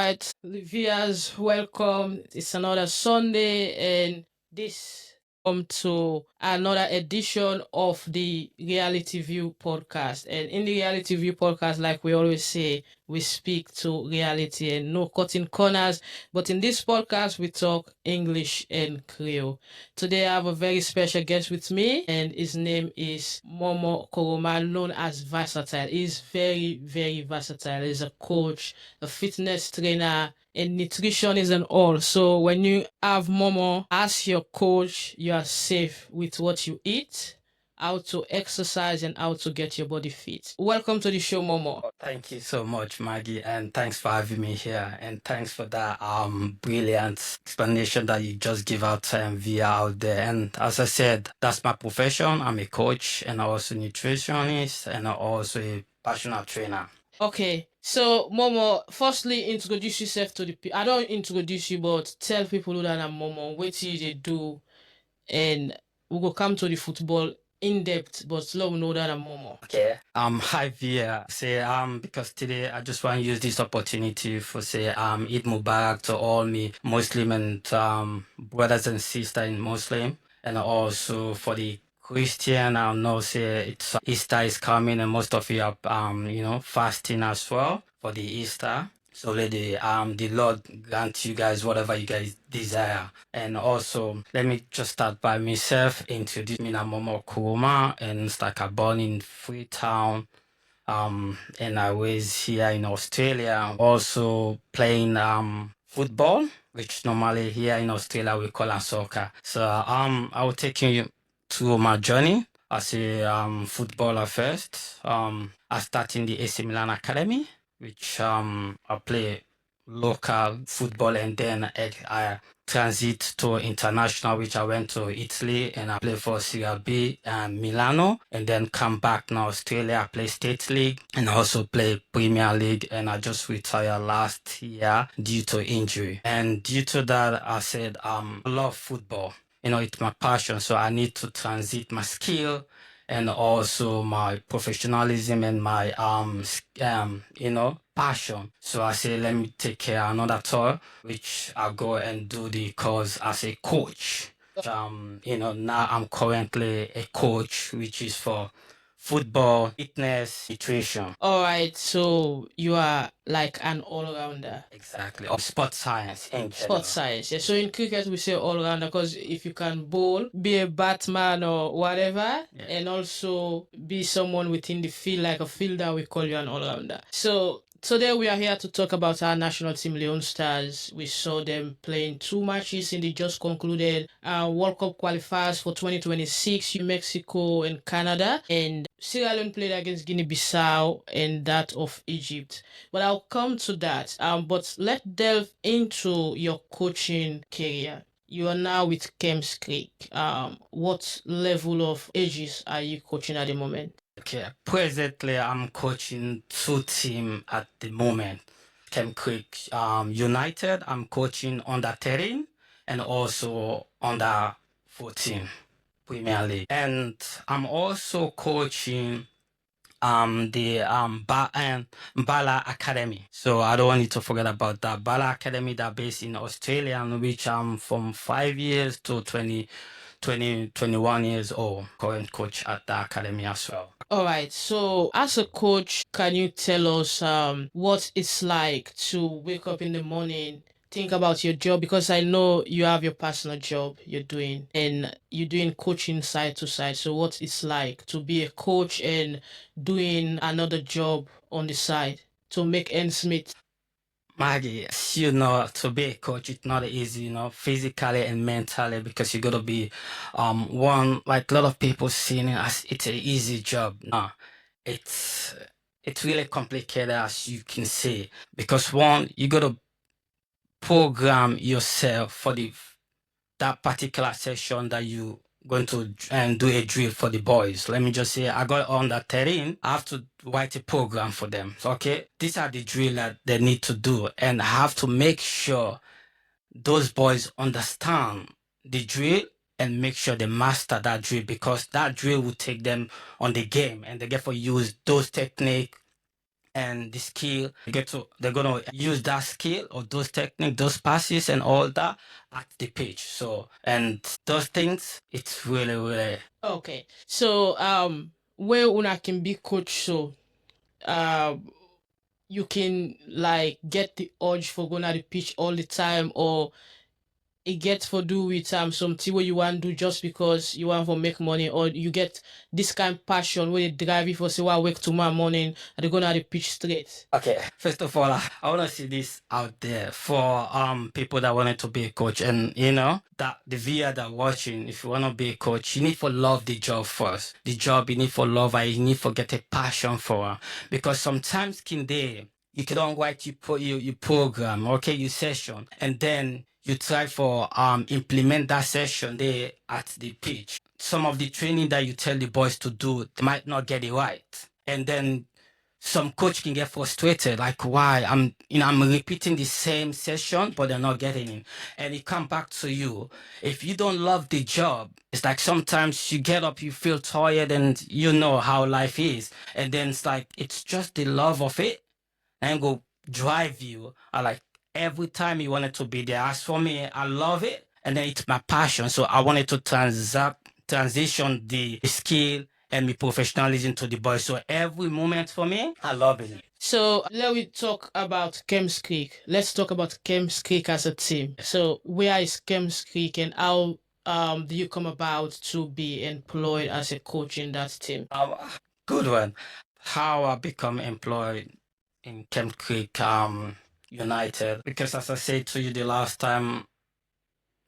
right, viewers, welcome. It's another Sunday, and this come to another edition of the Reality View podcast. And in the Reality View podcast, like we always say, we speak to reality and no cutting corners. But in this podcast, we talk English and Creole. Today, I have a very special guest with me, and his name is Momo Kallon, known as Versatile. He's very, very versatile. He's a coach, a fitness trainer, and nutritionist and all. So when you have Momo as your coach, you are safe with what you eat, how to exercise, and how to get your body fit. Welcome to the show, Momo. Thank you so much, Maggie, and thanks for having me here. And thanks for that brilliant explanation that you just give out via out there. And as I said, that's my profession. I'm a coach and also nutritionist and I'm also a personal trainer. Okay, so Momo, firstly introduce yourself to the people. I don't introduce you, but tell people who that I'm Momo, what you do, and we will come to the football in depth, but let me know that I'm Momo. Okay. Hi Via. Say because today I just want to use this opportunity for say Eid Mubarak to all me Muslim and brothers and sisters in Muslim, and also for the Christian. I know say it's Easter is coming and most of you are fasting as well for the Easter. So let the Lord grant you guys whatever you guys desire. And also let me just start by myself introduce me I'm Momo Kuruma and it's like I born in Freetown. And I was here in Australia also playing football, which normally here in Australia we call soccer. So I will take you through my journey as a footballer first. I started in the AC Milan Academy, which I play local football, and then I transit to international, which I went to Italy and I played for Serie B and Milano, and then come back now Australia. I play State League and also play Premier League, and I just retired last year due to injury. And due to that, I said I love football. It's my passion, so I need to transit my skill and also my professionalism and my passion. So I say let me take care another tour, which I go and do the course as a coach. Now I'm currently a coach, which is for football, fitness, nutrition. All right, so you are like an all-rounder. Exactly. Or sports science in general. Sports science. Yeah. So in cricket we say all-rounder because if you can bowl, be a batsman or whatever, Yeah. and also be someone within the field like a fielder, we call you an all-rounder. So today we are here to talk about our national team, Leone Stars. We saw them playing 2 matches in the just concluded World Cup qualifiers for 2026, Mexico and Canada. And Sierra Leone played against Guinea-Bissau and that of Egypt. But I'll come to that. But let's delve into your coaching career. You are now with Kems Creek. What level of ages are you coaching at the moment? Okay, presently I'm coaching 2 teams at the moment. Camp Creek United, I'm coaching under 13 and also under 14 Premier League. And I'm also coaching the Bala Academy. So I don't want you to forget about that. Bala Academy that based in Australia, in which I'm from 5 years to 21 years old, current coach at the academy as well. All right. So, as a coach, can you tell us what it's like to wake up in the morning, think about your job? Because I know you have your personal job you're doing, and you're doing coaching side to side. So, what it's like to be a coach and doing another job on the side to make ends meet? Maggie, to be a coach, it's not easy, physically and mentally, because you gotta be, one, like a lot of people seeing it as it's an easy job. No, it's really complicated, as you can see, because one, you gotta program yourself for that particular session that you going to do a drill for the boys. Let me just say, I got under 13. I have to write a program for them. Okay, these are the drill that they need to do, and I have to make sure those boys understand the drill and make sure they master that drill, because that drill will take them on the game, and they get for use those technique and the skill. They're gonna use that skill or those techniques, those passes and all that at the pitch. So and those things, it's really, really Okay. So where una can be coach, so you can like get the urge for going at the pitch all the time, or it gets for do with something where you want to do just because you want to make money, or you get this kind of passion where they drive you for say, well, I wake tomorrow morning and they're gonna the pitch straight. Okay, first of all, I want to see this out there for people that wanted to be a coach, and you know that the viewer that watching, if you want to be a coach, you need to love the job first. The job you need for love, and you need to get a passion for it. Because sometimes can they you can don't write you program, okay, you session, and then you try for implement that session there at the pitch. Some of the training that you tell the boys to do, they might not get it right, and then some coach can get frustrated, like why I'm repeating the same session, but they're not getting it. And it come back to you. If you don't love the job, it's like sometimes you get up, you feel tired, and you know how life is. And then it's like, it's just the love of it and go drive you. I like every time you wanted to be there. As for me, I love it. And then it's my passion. So I wanted to transition the skill and my professionalism to the boys. So every moment for me, I love it. So let me talk about Kems Creek. Let's talk about Kems Creek as a team. So where is Kems Creek, and how do you come about to be employed as a coach in that team? Good one. How I become employed in Kemp Creek United, because as I said to you the last time,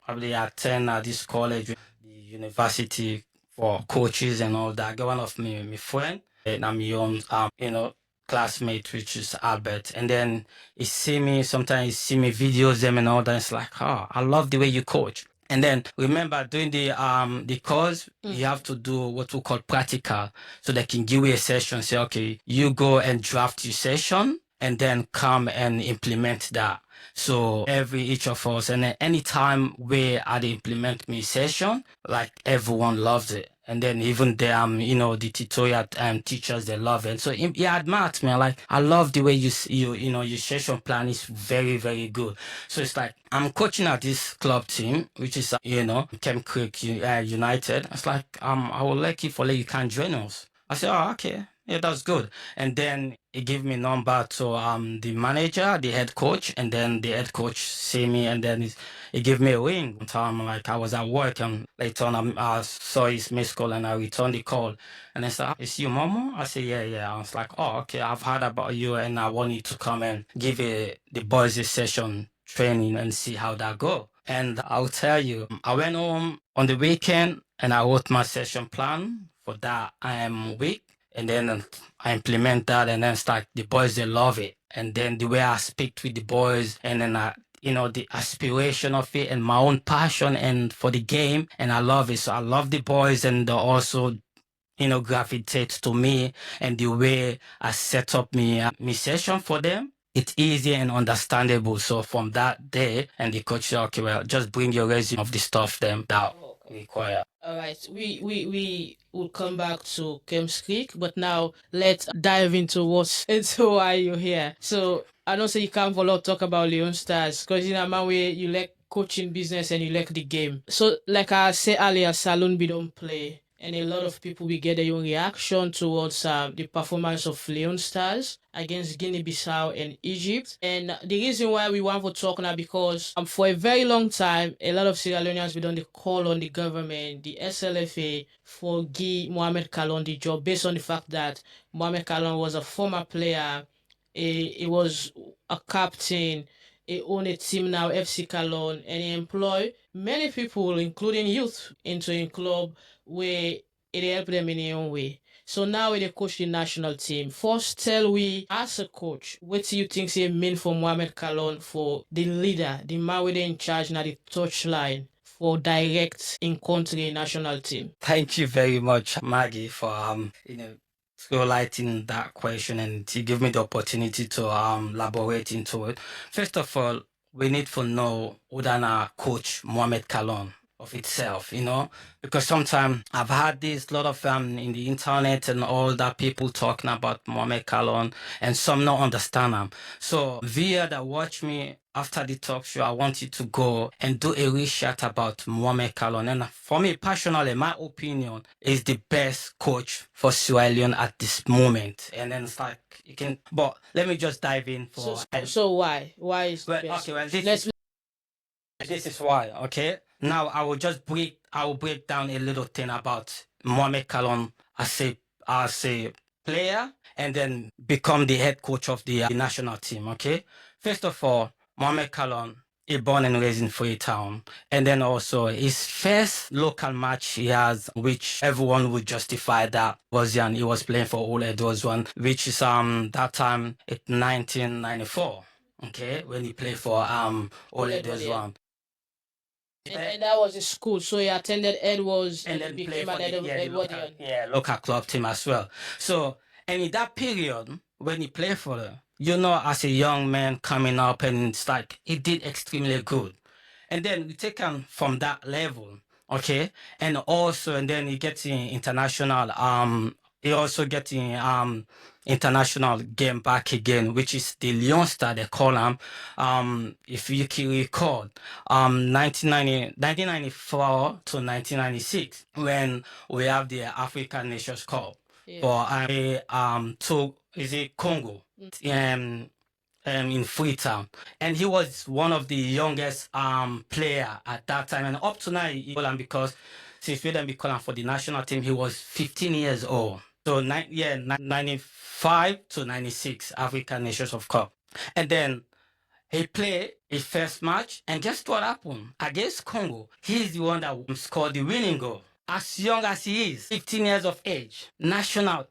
I really attend this college, the university for coaches and all that. I got one of my friend, and I'm young, classmate, which is Albert. And then he see me, sometimes he see me videos them and all that. It's like, oh, I love the way you coach. And then remember doing the course, you have to do what we call practical. So they can give you a session, say, okay, you go and draft your session and then come and implement that. So each of us, and then anytime we had implement me session, like everyone loves it. And then even the the tutorial teachers, they love it. So he admires me, like, I love the way your session plan is very, very good. So it's like I'm coaching at this club team, which is Kemp Creek United. It's like I will let you can join us. I said, oh, okay. Yeah, that's good. And then he gave me number to the manager, the head coach, and then the head coach see me, and then he gave me a ring. One time, like I was at work, and later on I saw his missed call, and I returned the call, and I said, "It's you, Momo?" I said, "Yeah, yeah." I was like, "Oh, okay. I've heard about you, and I want you to come and give the boys a session training and see how that go." And I'll tell you, I went home on the weekend, and I wrote my session plan for that week. And then I implement that, and then it's like the boys, they love it. And then the way I speak with the boys, and then the aspiration of it, and my own passion and for the game, and I love it. So I love the boys, and they also gravitate to me, and the way I set up me session for them. It's easy and understandable. So from that day, and the coach said, okay, well, just bring your resume of the stuff them that require. All right, we will come back to Kems Creek, but now let's dive into why you're here. So I don't say you can't for a lot talk about Leone Stars, because in a man way you like coaching business and you like the game. So like I said earlier, Salon we don't play. And a lot of people will get their own reaction towards the performance of Leone Stars against Guinea-Bissau and Egypt. And the reason why we want to talk now, because for a very long time, a lot of Sierra Leoneans we don't call on the government, the SLFA, for give Mohamed Kallon the job based on the fact that Mohamed Kallon was a former player, he was a captain, he owned a team now, FC Kallon, and he employed many people, including youth, into a club where it helped them in their own way. So now they coach the national team. First, tell we, as a coach, what do you think it mean for Mohamed Kallon, for the leader, the man with in charge now the touchline, for direct in country national team? Thank you very much, Maggie, for highlighting that question, and to give me the opportunity to elaborate into it. First of all, we need to know who than our coach Mohamed Kallon. of itself, because sometimes I've had this lot of in the internet and all that people talking about Mohamed Kallon and some not understand him. So via that watch me after the talk show, I want you to go and do a research about Mohamed Kallon. And for me personally, my opinion is the best coach for Sierra Leone at this moment. And then it's like you can, but let me just dive in for. So why? Why is the Well, best? okay, well, Let's this is why, okay? Now I will break down a little thing about Mohamed Kallon as a player and then become the head coach of the national team, okay? First of all, Mohamed Kallon, he born and raised in Freetown. And then also his first local match he has, which everyone would justify that was young. He was playing for Ole Edwards one, which is that time in 1994. Okay, when he played for Ole Edwards one. And that was his school, so he attended Edwards And and then play became for an the local, Edwardian. local club team as well. So, and in that period, when he played for them, as a young man coming up, and it's like he did extremely good. And then we take him from that level, okay? And also, and then he gets in international, he also gets in international game back again, which is the Leone Star, they call him. If you can recall, 1994 to 1996, when we have the African Nations Cup for is it Congo? In Freetown, and he was one of the youngest player at that time, and up to now he call him because since we then be calling for the national team, he was 15 years old. So 95 to 96 African Nations of Cup, and then he played his first match, and guess what happened against Congo? He's the one that scored the winning goal. As young as he is, 15 years of age, national,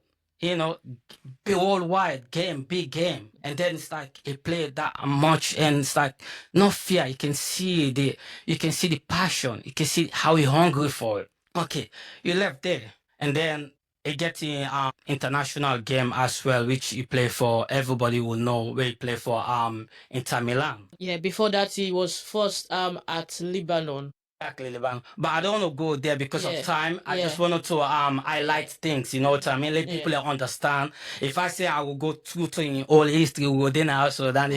worldwide game, big game. And then it's like he played that much, and it's like no fear. You can see the passion. You can see how he hungry for it. Okay, you left there, and then he gets in international game as well, which he play for. Everybody will know where he play for Inter Milan. Yeah, before that he was first at Lebanon. Exactly, Lebanon. But I don't want to go there because of time. I just Yeah. wanted to highlight things, you know what I mean? Let people Yeah. understand. If I say I will go through to in all history, we will then also then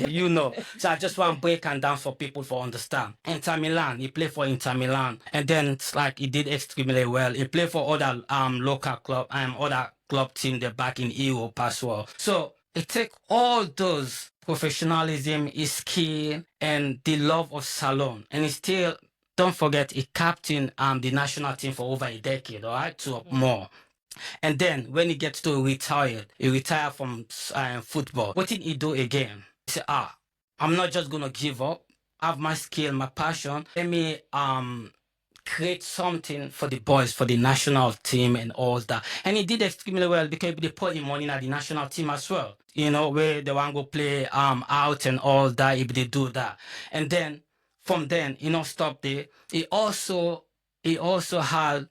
So I just want to break and down for people for understand. Inter Milan, he played for Inter Milan, and then it's like he did extremely well. He played for other local club other club team there back in Europe as well. So it take all those professionalism, his skill, and the love of Salon, and he still. Don't forget, he captained the national team for over a decade, all right, to more. And then when he gets to retire, he retired from football. What did he do again? He said, I'm not just gonna give up. I have my skill, my passion. Let me create something for the boys, for the national team and all that. And he did extremely well because they put him on in at the national team as well. Where they want to go play out and all that if they do that. And then from then, stop there. He also had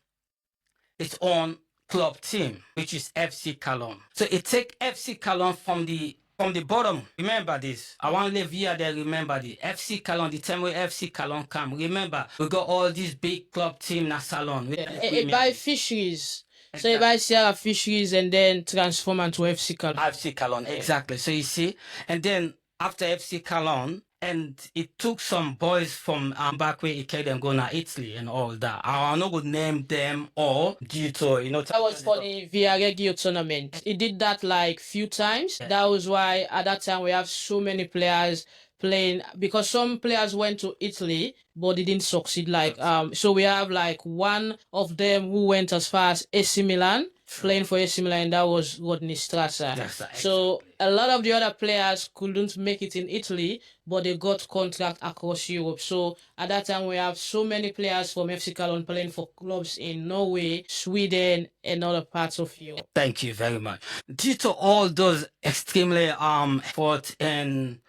its own club team, which is FC Kallon. So it take FC Kallon from the bottom. Remember this. I want to live here there. Remember the FC Kallon, the time where FC Kallon come. Remember, we got all these big club team na Salon. It buy fisheries. So you buy Sierra fisheries and then transform into FC Kallon. FC Kallon, exactly. So you see, and then after FC Kallon, and it took some boys from back where he carried them going to Italy and all that. I not going to name them all due to, That was for the Viareggio tournament. He did that like few times. Yeah. That was why at that time we have so many players playing, because some players went to Italy but they didn't succeed. Like so we have like one of them who went as far as AC Milan, playing for AC Milan, and that was Rodney Strasser. Yes, so a lot of the other players couldn't make it in Italy, but they got contract across Europe. So at that time we have so many players from FC Kallon playing for clubs in Norway, Sweden, and other parts of Europe. Thank you very much. Due to all those extremely effort and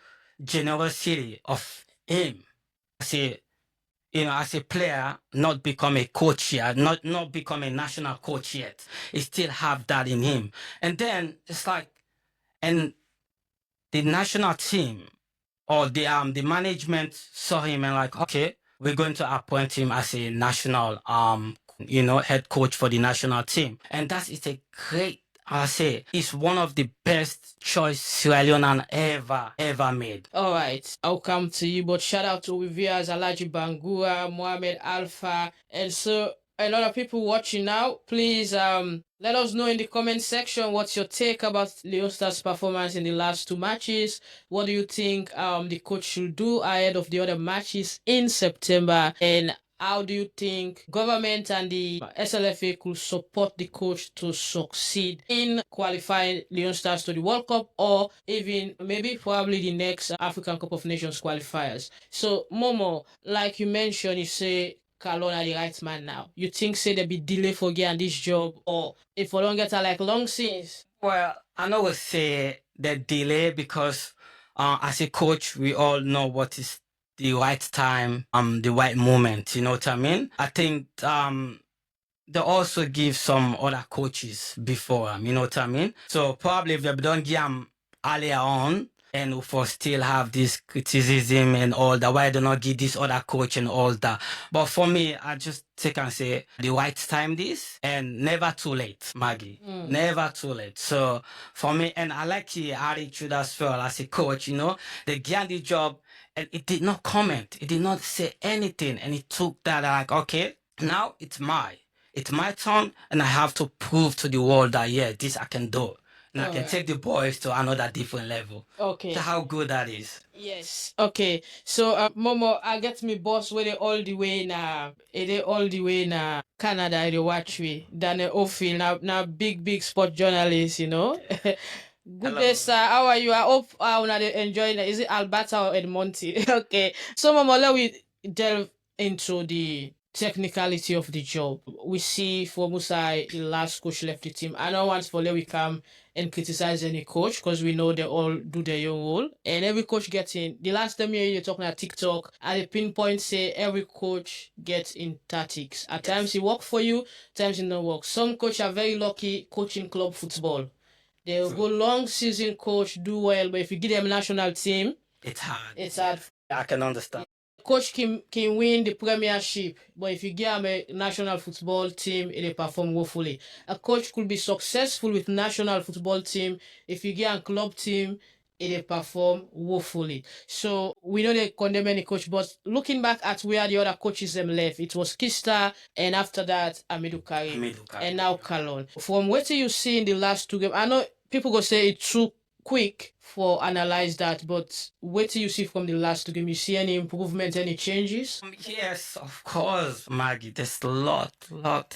generosity of him, as a player, not become a coach yet, not become a national coach yet. He still have that in him. And then it's like, and the national team or the management saw him and like, okay, we're going to appoint him as a national, head coach for the national team. And that is a great, I say, it's one of the best choice Sierra Leone ever made. All right, I'll come to you, but shout out to viewers Alaji Bangura, Mohamed Alpha, and so a lot of people watching now. Please let us know in the comment section what's your take about Leone Star's performance in the last two matches. What do you think the coach should do ahead of the other matches in September? And how do you think government and the SLFA could support the coach to succeed in qualifying Leone Stars to the World Cup, or even maybe probably the next African Cup of Nations qualifiers? So Momo, like you mentioned, you say Kallon are the right man now. You think say there be delay for getting this job, or if we don't get a like long since? Well, I know we say the delay because as a coach, we all know what is the right time, the right moment, you know what I mean? I think they also give some other coaches before him, you know what I mean? So probably if they don't give him earlier on, and if we still have this criticism and all that, why they not give this other coach and all that? But for me, I just take and say the right time this, and never too late, Maggie. Never too late. So for me, and I like the attitude as well as a coach, you know, they gave the job and it did not comment. It did not say anything. And it took that like, okay, now it's my turn, and I have to prove to the world that, yeah, this I can do. And I can take the boys to another different level. Okay. So how good that is. Yes. Okay. So Momo, I get me boss where they all the way na Canada they watch me. Daniel Ophil now big sport journalist, you know. Good day, sir. How are you? I hope una dey enjoying it. Is it Alberta or Edmonton? Okay. So Momo, let we delve into the technicality of the job. We see for Musa, the last coach left the team. I know once for let we come and criticize any coach because we know they all do their own role. And every coach gets in. The last time you're talking at TikTok, at the pinpoint say every coach gets in tactics. At times it work for you, times it don't work. Some coaches are very lucky coaching club football. They'll go long season coach, do well, but if you give them national team, it's hard. It's hard. I can understand. Coach can win the premiership, but if you give him a national football team, it will perform woefully. A coach could be successful with national football team. If you give a club team, it will perform woefully. So we don't condemn any coach, but looking back at where the other coaches them left, it was Kista, and after that Amidou Karim, and now Kallon. From what you see in the last two games, I know people go say it's too quick for analyze that, but what do you see from the last two games? You see any improvement, any changes? Yes, of course, Maggie. There's a lot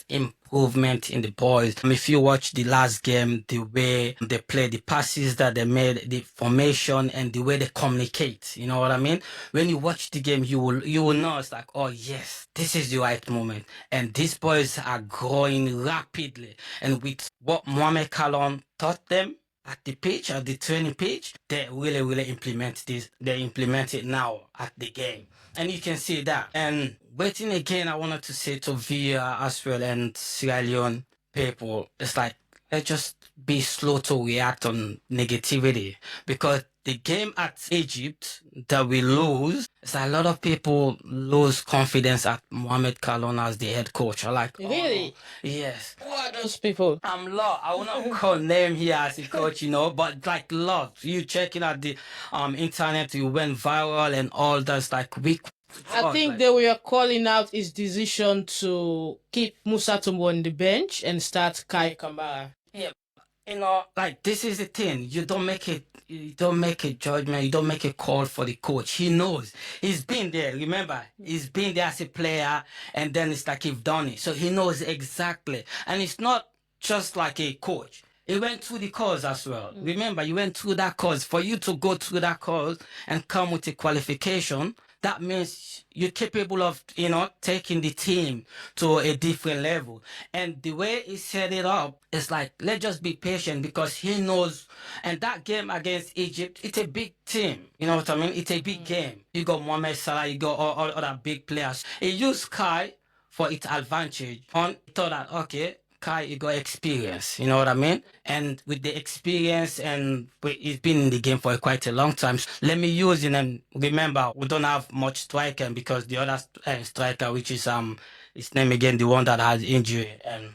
improvement in the boys. If you watch the last game, the way they play, the passes that they made, the formation, and the way they communicate, you know what I mean? When you watch the game, you will know it's like, oh yes, this is the right moment, and these boys are growing rapidly. And with what Mohamed Kallon taught them at the pitch, at the training pitch, they really implement this. They implement it now at the game. And you can see that. And waiting again, I wanted to say to Via as well and Sierra Leone people, it's like, let's just be slow to react on negativity. Because the game at Egypt that we lose, it's like a lot of people lose confidence at Mohamed Kallon as the head coach. I like, really? Yes. Who are those people? I'm Love. I will not call name here as a coach, you know, but like Love. You checking out the internet, you went viral and all that's like weak. I think they were calling out his decision to keep Musa Tumbo on the bench and start Kai Kamara. Yeah, you know, like this is the thing. You don't make a judgment. You don't make a call for the coach. He knows. He's been there. Remember, he's been there as a player, and then it's like he's done it. So he knows exactly. And it's not just like a coach. He went through the course as well. Remember, you went through that course. For you to go through that course and come with a qualification, that means you're capable of, you know, taking the team to a different level. And the way he set it up is like, let's just be patient because he knows. And that game against Egypt, it's a big team. You know what I mean? It's a big game. You got Mohamed Salah, you got all other big players. He used Kai for its advantage. He thought that, okay, Kai, he got experience, you know what I mean? And with the experience, and he's been in the game for quite a long time. So let me use him. And remember, we don't have much striker because the other striker, which is his name again, the one that has injury, and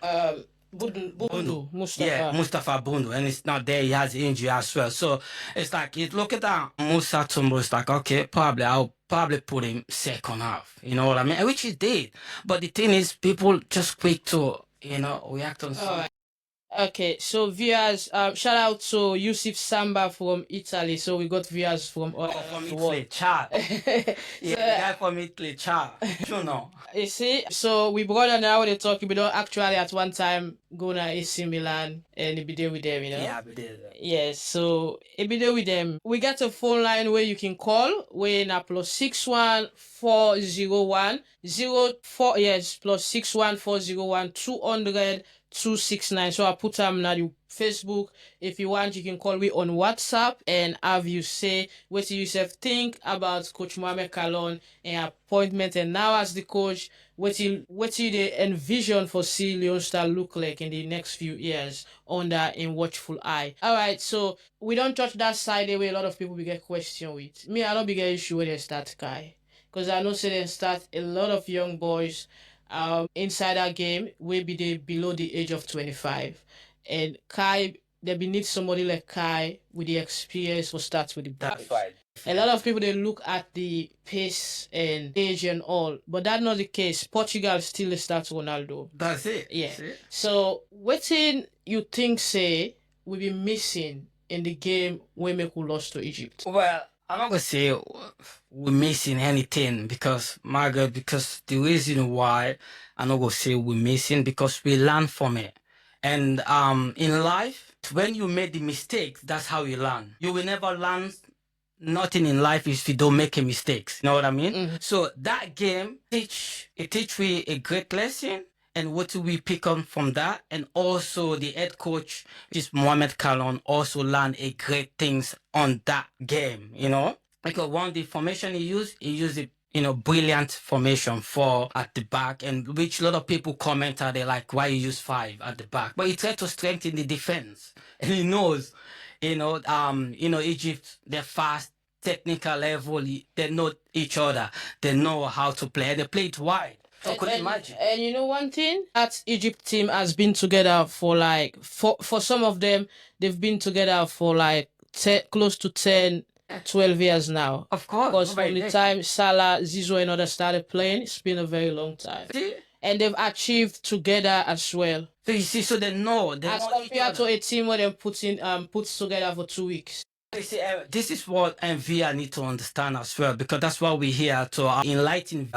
Bundu, Mustafa. yeah, Mustafa Bundu, and it's not there. He has injury as well. So it's like, look at that Musa Tumbo. It's like, okay, probably I'll probably put him second half. You know what I mean? And which he did. But the thing is, people just quick to react on something. Okay, so viewers, shout out to Yusuf Samba from Italy. So we got viewers from all From Italy, Chad. Yeah, the guy from Italy, Chad. You know. You see, so we brought on now they're talking, we don't actually at one time go to AC Milan and it be there with them, you know? Yeah, we did. Yes, so it be there with them. We got a phone line where you can call. We're in a +61401 04, yes, +61401 200 269. So I put them on your Facebook. If you want, you can call me on WhatsApp and have you say what you yourself think about Coach Mohamed Kallon and appointment. And now as the coach, what you the envision for see Leone Star look like in the next few years under in watchful eye. All right, so we don't touch that side the way a lot of people will get question with. Me, I don't be get issue with they start guy. Because I know say they start a lot of young boys inside that game will be the below the age of 25. And Kai, they be need somebody like Kai with the experience for start with the boys. That's right. A lot of people they look at the pace and age and all, but that's not the case. Portugal still starts Ronaldo. That's it. Yeah. So what thing you think say we be missing in the game when we lost to Egypt? Well, I'm not gonna say we're missing anything because because the reason why I'm not gonna say we're missing because we learn from it. And in life, when you make the mistakes, that's how you learn. You will never learn nothing in life if you don't make a mistakes. You know what I mean? Mm-hmm. So that game teach me a great lesson. And what do we pick on from that? And also the head coach, which is Mohamed Kallon, also learned a great things on that game, you know? Because one, the formation he used it, brilliant formation, 4 at the back, and which a lot of people commented, they're like, why you use 5 at the back? But he tried to strengthen the defense. And he knows, Egypt, they're fast, technical level, they know each other. They know how to play. They play it wide. So could you imagine? And you know one thing? That Egypt team has been together for for some of them, they've been together for close to 10, 12 years now. Of course. Because from the time Salah, Zizou and others started playing, it's been a very long time. See? And they've achieved together as well. So you see, so they know. As compared to a team where they puts together for 2 weeks. You see, this is what MVR need to understand as well, because that's why we're here to enlighten.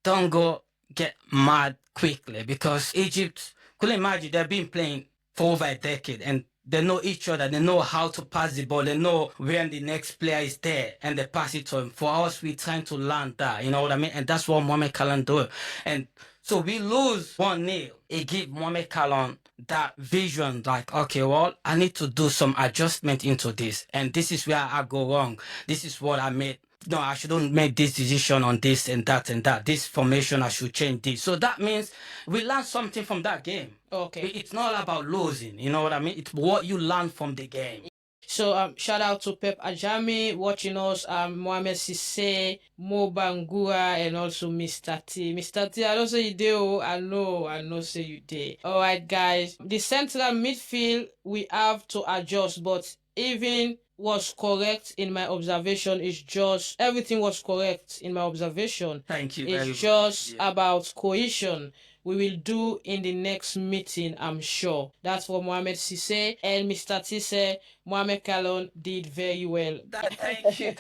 Don't go get mad quickly, because Egypt, could you imagine, they've been playing for over a decade and they know each other. They know how to pass the ball. They know when the next player is there and they pass it to him. For us, we're trying to learn that, you know what I mean? And that's what Mohamed Kallon do. And so we lose 1-0. It give Mohamed Kallon that vision, like, okay, well, I need to do some adjustment into this. And this is where I go wrong. This is what I made. No, I shouldn't make this decision on this and that and that. This formation, I should change this. So that means we learn something from that game. Okay. It's not about losing, you know what I mean? It's what you learn from the game. So shout out to Pep Ajami watching us, Mohamed Sisse, Mo Bangura, and also Mr. T. Mr. T, I don't say you do. I know say you did. Alright guys, the central midfield we have to adjust, but even was correct in my observation. It's just everything was correct in my observation. Thank you. It's just about cohesion. We will do in the next meeting, I'm sure. That's what Mohamed Sisse and Mr. T said. Mohamed Kallon did very well. Thank you.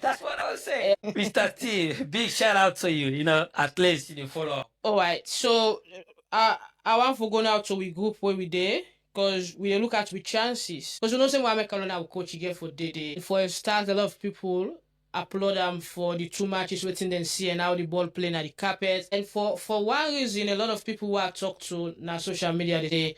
That's what I was saying. Mr. T, big shout out to you. At least you follow up. All right. So I want to go now to we group where we there. Because we look at with chances. Because we know say Mohamed Kallon our coach again for day. For a start, a lot of people applaud them for the 2 matches waiting then see and how the ball playing at the carpet. And for one reason, a lot of people who I talk to na social media, they say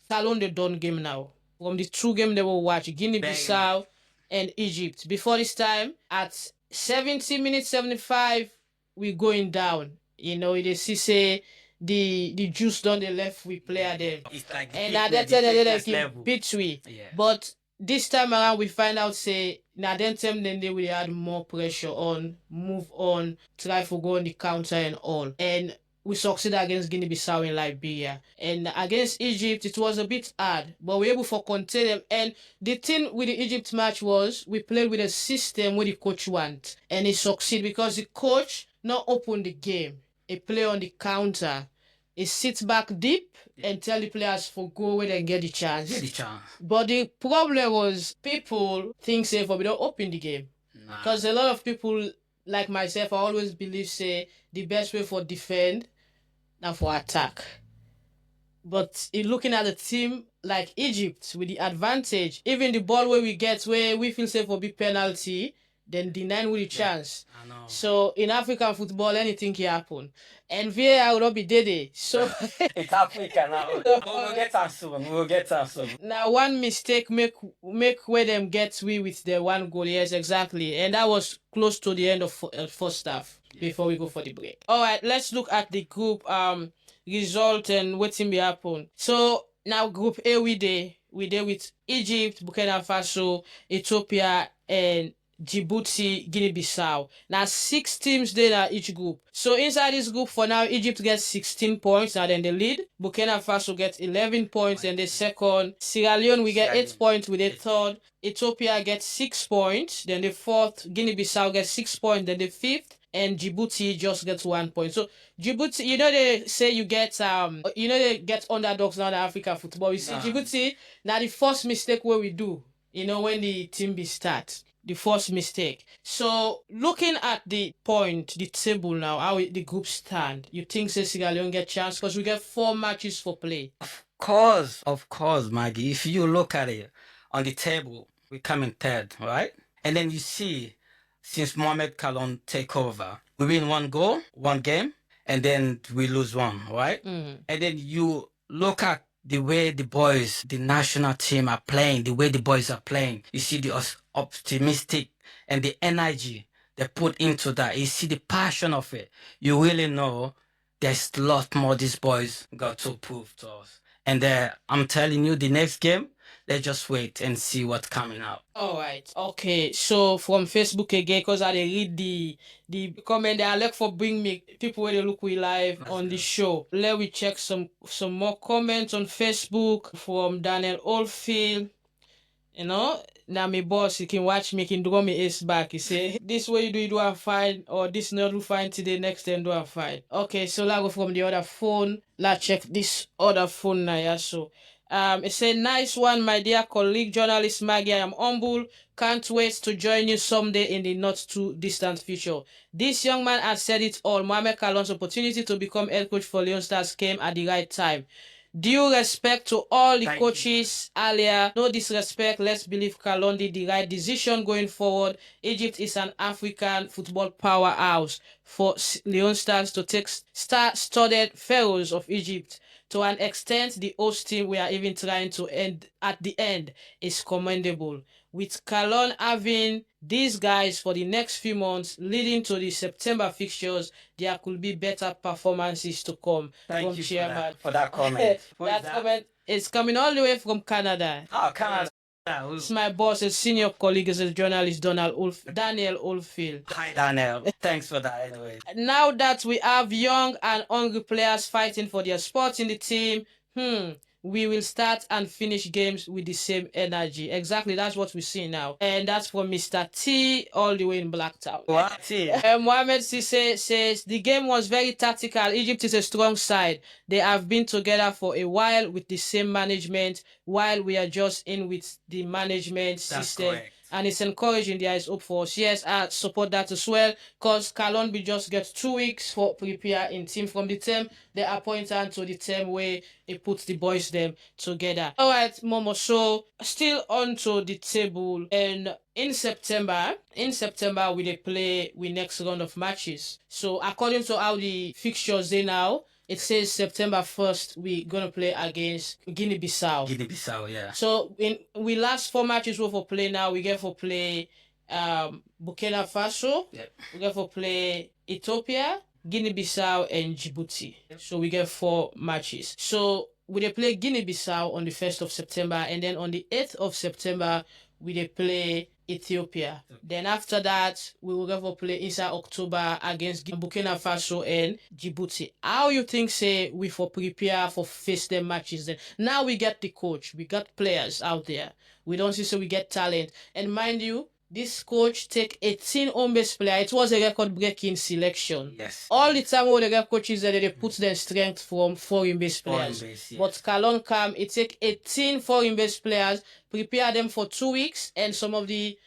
Kallon they done game now. From the 2 games they will watch, Guinea-Bissau and Egypt. Before this time, at 70 minutes 75, we going down. They see say the juice done they left we player there. It's like And at that time they like level. beat we. Yeah. But this time around we find out say na then time then they will add more pressure on, move on, try for go on the counter and all. And we succeed against Guinea-Bissau in Liberia. And against Egypt, it was a bit hard, but we were able to contain them. And the thing with the Egypt match was we played with a system where the coach want. And he succeed because the coach not open the game. He play on the counter. He sits back deep and tell the players for go where they get the chance. Get the chance. But the problem was people think say for we don't open the game. Because a lot of people like myself, I always believe say the best way for defend than for attack. But in looking at a team like Egypt with the advantage, even the ball where we get where we feel safe for big penalty, then denying with the chance. I know. So in African football, anything can happen. And VAR will not be dead. So It's Africa now. We'll get us soon. We'll get us soon. now one mistake make where them get we with the one goal. Yes, exactly. And that was close to the end of first half before we go for the break. All right, let's look at the group result and what's in be happen. So now group A we there with Egypt, Burkina Faso, Ethiopia, and Djibouti, Guinea-Bissau. Now 6 teams there in each group. So inside this group for now, Egypt gets 16 points. Now then the lead. Burkina Faso gets 11 points and the second. Sierra Leone we get 8 points with the third. Ethiopia gets 6 points. Then the fourth. Guinea-Bissau gets 6 points. Then the fifth. And Djibouti just gets 1 point. So Djibouti, you know they say you get they get underdogs now in African football. You see Djibouti, now the first mistake where we do, when the team be start. The first mistake. So looking at the table now, how the group stand, you think say Sierra Leone get chance because we get 4 matches for play. Of course, Maggie. If you look at it on the table, we come in third, right? And then you see, since Mohamed Kallon take over, we win 1 goal, 1 game, and then we lose 1, right? Mm-hmm. And then you look at the way the boys, the national team are playing, the way the boys are playing. You see the optimistic and the energy they put into that. You see the passion of it. You really know there's a lot more these boys got to prove to us. And I'm telling you, the next game, let's just wait and see what's coming out. All right. Okay. So from Facebook again, because I read the comment, they are like for bring me people where they look we live on the show. Let we check some more comments on Facebook from Daniel Oldfield. Now my boss, he can watch me, can draw me ace back. He say, this way you do I'm fine, or this not do fine today, next time do I'm fine. Okay, so let's go from the other phone. Let's check this other phone now, yeah, so. It said, nice one, my dear colleague, journalist Maggie. I am humble. Can't wait to join you someday in the not too distant future. This young man has said it all. Mohamed Kallon's opportunity to become head coach for Leone Stars came at the right time. Due respect to all the coaches earlier, no disrespect, let's believe Kallon did the right decision going forward. Egypt is an African football powerhouse. For Leone Stars to take star-studded pharaohs of Egypt. To an extent, the host team we are even trying to end at the end is commendable. With Kallon having these guys for the next few months, leading to the September fixtures, there could be better performances to come. Thank you Chairman for that comment. that comment is coming all the way from Canada. Oh, Canada. It's my boss, a senior colleague, is a journalist, Daniel Oldfield. Hi, Daniel. Thanks for that anyway. Now that we have young and hungry players fighting for their spots in the team, we will start and finish games with the same energy. Exactly, that's what we see now. And that's from Mr. T all the way in Blacktown. What? Mohamed Sisse says, the game was very tactical. Egypt is a strong side. They have been together for a while with the same management, while we are just in with the management system. Correct. And it's encouraging. There is hope for us. Yes, I support that as well. Because Kallon will just get 2 weeks for prepare in team from the team. They appoint her to the team where he puts the boys them together. All right, Momo. So still on to the table. And in September we play with next round of matches. So according to how the fixtures they now, it says September 1st we're gonna play against Guinea-Bissau. Guinea-Bissau, yeah. So we last 4 matches we for play now. We get for play Burkina Faso. Yep. We get for play Ethiopia, Guinea-Bissau and Djibouti. So we get 4 matches. So we dey play Guinea-Bissau on the 1st of September, and then on the 8th of September, we dey play Ethiopia. Then after that, we will ever play inside October against Burkina Faso and Djibouti. How you think say we for prepare for face them matches then? Now we get the coach, we got players out there. We don't see so we get talent. And mind you, this coach take 18 home-based players. It was a record-breaking selection. Yes. All the time when the coaches that they put their strength from foreign-based players. Yes. But Kallon come, it take 18 foreign-based players, prepare them for 2 weeks, and some of the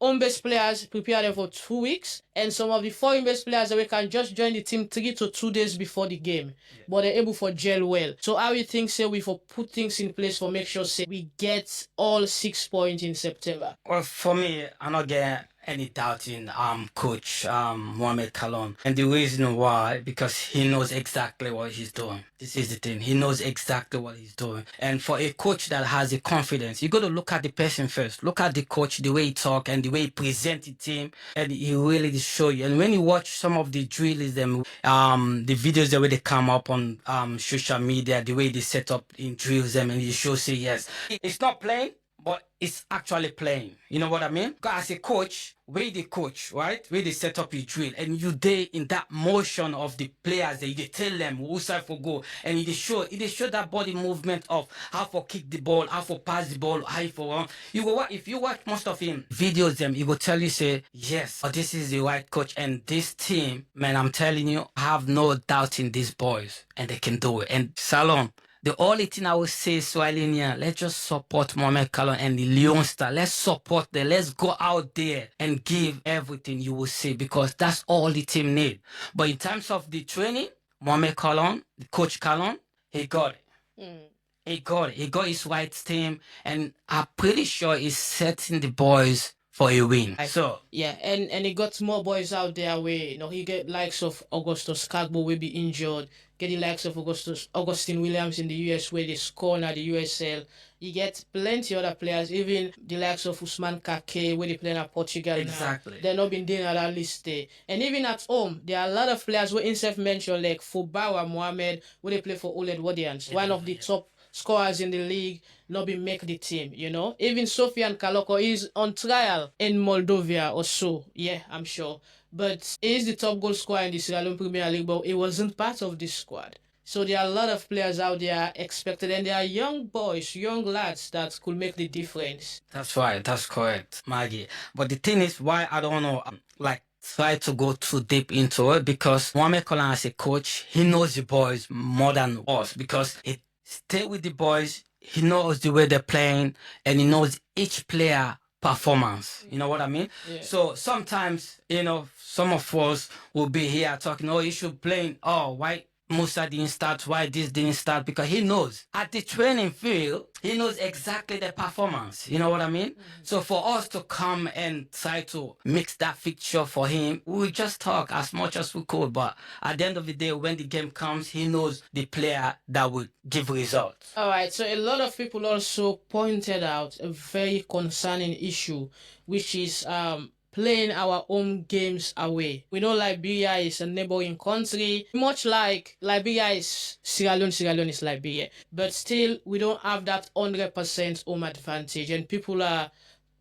home-based players prepare them for 2 weeks, and some of the foreign-based players that we can just join the team 3 to 2 days before the game, but they're able for gel well. So how you think say we for put things in place for make sure say we get all 6 points in September? Well, for me, I don't get any doubt in coach Mohamed Kallon, and the reason why, because he knows exactly what he's doing. This is the thing, he knows exactly what he's doing. And for a coach that has the confidence, you got to look at the person first. Look at the coach, the way he talk and the way he present the team, and he really show you. And when you watch some of the drills, them the videos the way they come up on social media, the way they set up in drills them, and you show say yes, it's not playing, but it's actually playing. You know what I mean? Because as a coach, where the coach, right? Where they set up your drill, and you there in that motion of the players, they tell them who side for go, and they show that body movement of how for kick the ball, how for pass the ball, how for run. You go if you watch most of him videos, them he will tell you say yes, oh, this is the right coach, and this team, man, I'm telling you, I have no doubt in these boys, and they can do it. And Salon. The only thing I would say is, Swahilinia, let's just support Mohamed Kallon and the Leone star. Let's support them. Let's go out there and give everything you will see, because that's all the team need. But in terms of the training, Mohamed Kallon, the coach Kallon, he got it. He got it. He got his right team, and I'm pretty sure he's setting the boys for a win. So yeah, and he got more boys out there where he get likes of Augustus Kagbo will be injured, get the likes of Augustine Williams in the US where they score at the USL. You get plenty other players, even the likes of Usman Kake where they play at Portugal. Exactly. Now. They're not been doing at that list there. And even at home, there are a lot of players who Insef mentioned like Fubawa Mohamed where they play for Ouled Wadians, one of the top scorers in the league, not be make the team, Even Sofian Kaloko is on trial in Moldova or so. Yeah, I'm sure. But he is the top goal scorer in the Sierra Leone Premier League, but he wasn't part of this squad. So there are a lot of players out there expected, and there are young boys, young lads that could make the difference. That's right. That's correct, Maggie. But the thing is, why I don't know, try to go too deep into it, because Mohamed Kallon as a coach, he knows the boys more than us, because he stay with the boys, he knows the way they're playing, and he knows each player performance. You know what I mean? Yeah. So sometimes, some of us will be here talking, oh, you should play, oh, why Musa didn't start, why this didn't start, because he knows at the training field, he knows exactly the performance. You know what I mean? So for us to come and try to mix that fixture for him, we just talk as much as we could. But at the end of the day, when the game comes, he knows the player that would give results. All right. So a lot of people also pointed out a very concerning issue, which is playing our own games away. We know Liberia is a neighboring country, much like Liberia is Sierra Leone is Liberia, but still we don't have that 100% home advantage, and people are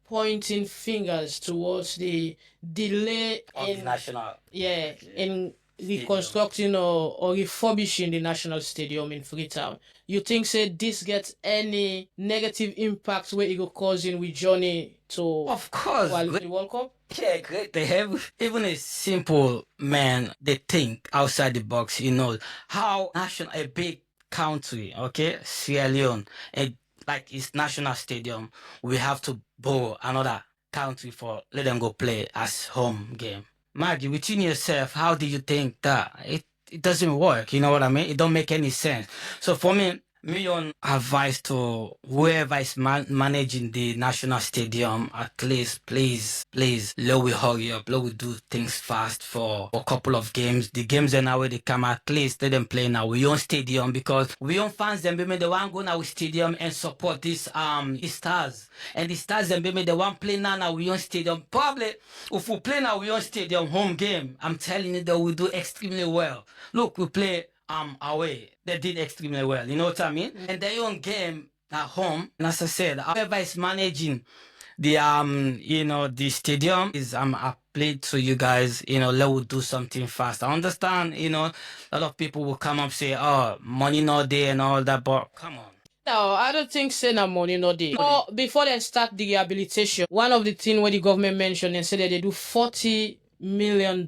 pointing fingers towards the delay in national. Yeah, in reconstructing or refurbishing the national stadium in Freetown. You think say this gets any negative impact where it will cause in with Johnny to of course the World Cup? Yeah, great. They have even a simple man, they think outside the box, how a big country, okay, Sierra Leone, like its national stadium, we have to borrow another country for let them go play as home game. Maggie, within yourself, how do you think that it doesn't work? You know what I mean? It don't make any sense. So for me, Me on advice to whoever is managing the national stadium, at least, please, let we hurry up. Let we do things fast for a couple of games. The games are now where they come, at least let them play now. We own stadium because we own fans them, baby, they want to go now with stadium and support this stars. And the stars them, baby, they want play now we own stadium. Probably if we play now we own stadium home game, I'm telling you that we do extremely well. Look, we play away. They did extremely well. You know what I mean? And their own game at home. And as I said, whoever is managing the the stadium is I played to you guys, let us do something fast. I understand, a lot of people will come up say, oh, money not there and all that, but come on. No, I don't think say na money no dey. Before they start the rehabilitation, one of the things where the government mentioned and said that they do $40 million,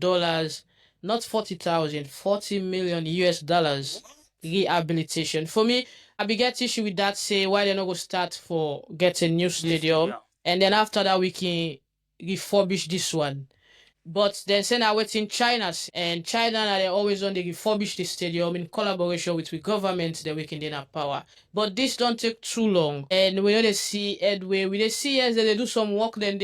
not 40,000, $40 million rehabilitation. For me, I be get issue with that. Say why they not go start for get a new stadium, and then after that we can refurbish this one. But then say now waiting China, and China they always on the refurbish the stadium in collaboration with the government that we can then have power. But this don't take too long. And we know they see headway. We they see yes that they do some work then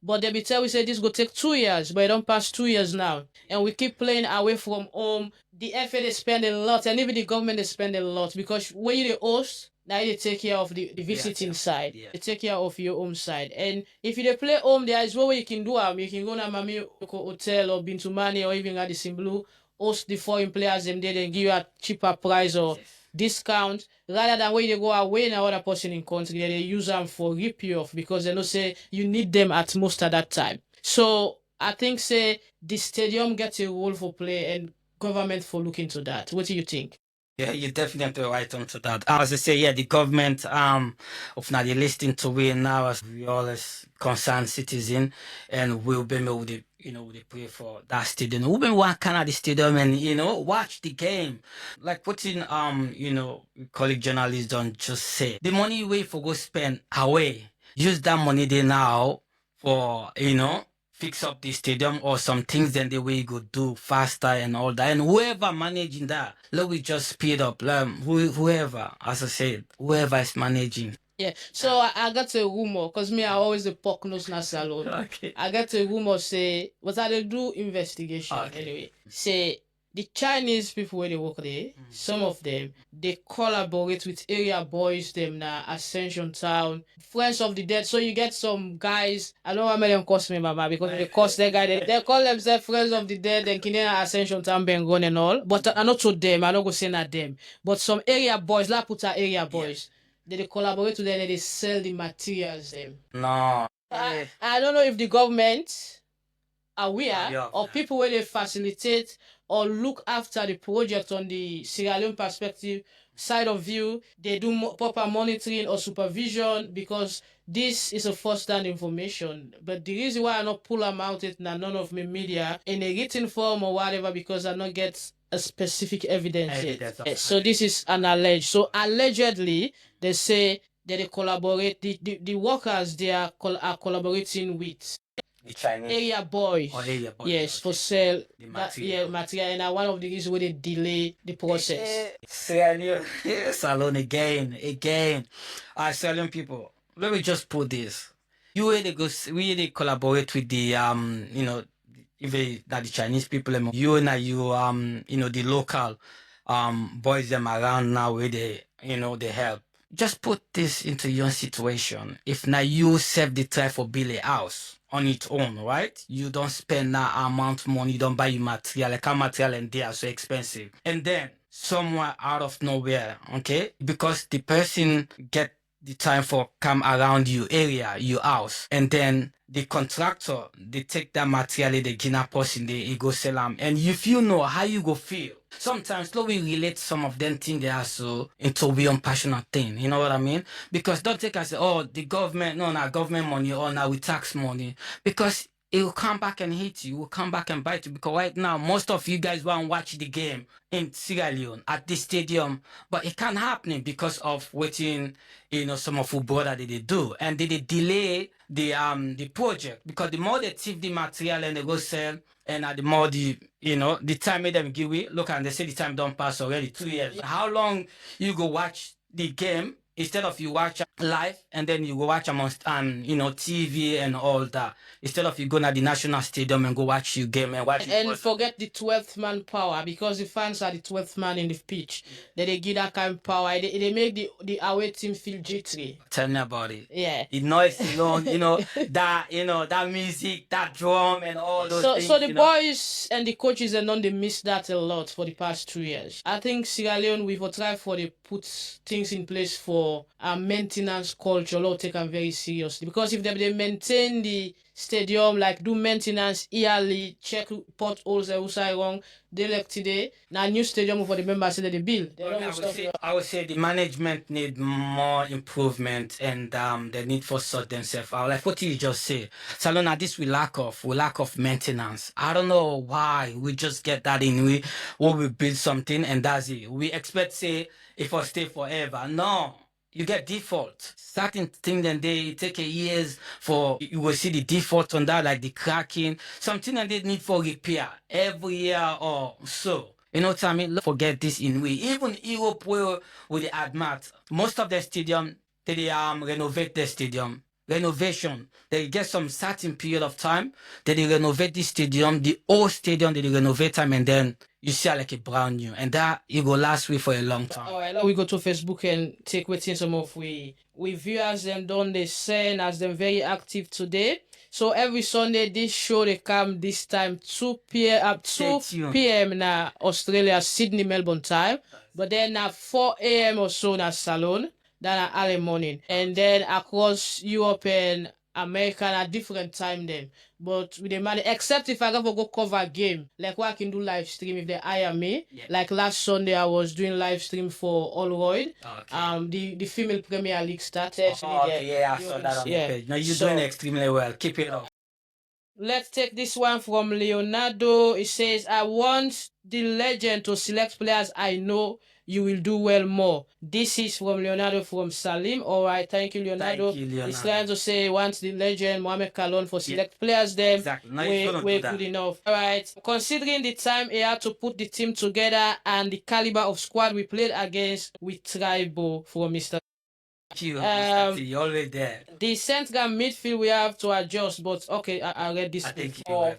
but they be tell we say this go take 2 years, but it don't pass 2 years now. And we keep playing away from home. The FA they spend a lot, and even the government they spend a lot because when you the host, now you take care of the visiting side. Yeah. You take care of your home side. And if you dey play home, there is one way you can do You can go to Mami Hotel or Bintumani or even at the Blue, host the foreign players them there, then give you a cheaper price or discount. Rather than when they go away in another person in country, they use them for rip you off because they know say you need them at most at that time. So I think say the stadium gets a role for play and government for look into that. What do you think? Yeah, you're definitely right onto that. As I say, yeah, the government of now they listening to we now as we all as concerned citizen, and we'll be with the they pray for that stadium. We'll be one kind of the stadium and watch the game. Like putting colleague journalists don't just say the money you wait for go spend away. Use that money there now for fix up the stadium or some things then the way you go do faster and all that. And whoever managing that, let we just speed up. Whoever, as I said, whoever is managing. Yeah, so I got a rumor, because me, I always the pork nose na salon. Okay. I got a rumor say, but I dey do investigation anyway. Say the Chinese people where they work there, some of them, they collaborate with area boys, them na Ascension Town, Friends of the Dead. So you get some guys, I don't want to make them cost me, mama, because they cost that guy, they call themselves Friends of the Dead, and Kenya Ascension Town, Bengon and all. But I not to them, I don't go say not them. But some area boys, La Puta area boys, they collaborate with them and they sell the materials them. No. I don't know if the government aware or people where they facilitate or look after the project on the Sierra Leone perspective side of view, they do proper monitoring or supervision because this is a first-hand information. But the reason why I not pull them out it none of my media in a written form or whatever because I not get a specific evidence yet. So this is an alleged. So allegedly, they say that they collaborate. The workers they are collaborating with the Chinese area boys. or area boys. Yes, for sell the material. material. And one of the reasons where they delay the process. Salon again. Salon people. Let me just put this. We collaborate with the even that the Chinese people the local boys them around now where they they help. Just put this into your situation. If now you save the try for build a house on its own, right? You don't spend that amount of money, you don't buy your material, like our material and they are so expensive. And then somewhere out of nowhere, okay? Because the person get the time for come around your area, your house, and then the contractor, they take that material, they give a person, they go sell them. And if you know how you go feel, sometimes we relate some of them things they are so into we passionate thing. You know what I mean? Because don't take us say, oh, the government, no, not government money, or now we tax money. Because it will come back and hit you. It will come back and bite you. Because right now, most of you guys want to watch the game in Sierra Leone at the stadium. But it can't happen because of waiting, some of football that they do. And they delay the project. Because the more they thief the material and they go sell, and the more the time made them give it, look and they say the time don't pass already 2 years. How long you go watch the game instead of you watch live and then you go watch amongst TV and all that. Instead of you going at the national stadium and go watch your game and watch and forget the 12th man power, because the fans are the 12th man in the pitch. That they give that kind of power. They make the away team feel jittery. Tell me about it. Yeah. The noise alone, that music, that drum and all those things. So the boys and the coaches and they miss that a lot for the past 2 years. I think Sierra Leone we will try for the put things in place for a maintenance culture, take them very seriously. Because if they maintain the stadium, like do maintenance yearly, check potholes and what's wrong, they like today. Now new stadium for the members that they build. I would say the management need more improvement and they need to sort themselves out. Like what you just say. Salona, this we lack of maintenance. I don't know why we just get that in we build something and that's it. We expect say it will stay forever. No. You get default. Certain things and they take a years for you will see the default on that, like the cracking. Something that they need for repair every year or so. You know what I mean? Forget this in way. Even Europe where with the admit, most of the stadium they renovate the stadium. Renovation. They get some certain period of time. They renovate the stadium, the old stadium, they renovate time and then you see like a brand new. And that it will last with for a long time. All right, now we go to Facebook and take waiting some of we viewers them done they send as them very active today. So every Sunday this show they come this time 2 p.m. na Australia, Sydney, Melbourne time. But then at 4 a.m. or so na Salon, then at early morning. And then across Europe and America at different time then. But with the money, except if I go cover a game, like what I can do live stream if they hire me. Yeah. Like last Sunday I was doing live stream for Allroyd. Okay. The female Premier League started. I saw that on the page. No, you're doing extremely well. Keep it up. Let's take this one from Leonardo. It says, I want the legend to select players I know you will do well more. This is from Leonardo from Salim. All right, thank you, Leonardo. He's trying to say, want the legend Mohamed Kallon for select players then. Exactly. No, we're good enough. All right. Considering the time he had to put the team together and the caliber of squad we played against, we try for Mr. You're always there. The central midfield we have to adjust, but okay, I read this before.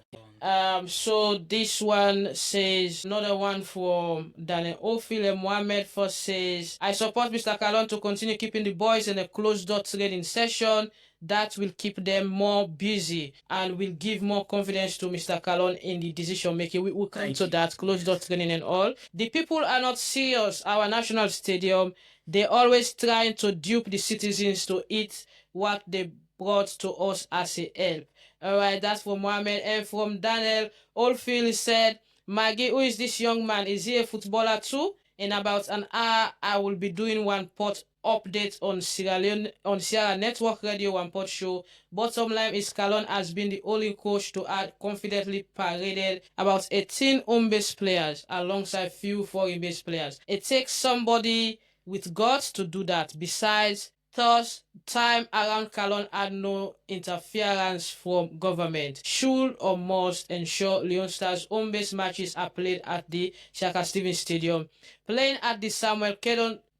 So this one says, another one from Daniel Ophil and Mohamed first says, I support Mr. Kallon to continue keeping the boys in a closed door training session. That will keep them more busy and will give more confidence to Mr. Kallon in the decision making. We will come to that closed door training and all. The people are not serious. Our national stadium, they always trying to dupe the citizens to eat what they brought to us as a help. All right, that's from Mohamed. And from Daniel Oldfield said, Maggie, who is this young man? Is he a footballer too? In about an hour, I will be doing one pot update on Sierra Network Radio One Pot Show. Bottom line is Kallon has been the only coach to add confidently paraded about 18 home-based players alongside few foreign-based players. It takes somebody with guts to do that. Besides, thus, time around Kallon had no interference from government. Should or must ensure Leone Stars home-based matches are played at the Shaka Stevens Stadium. Playing at the Samuel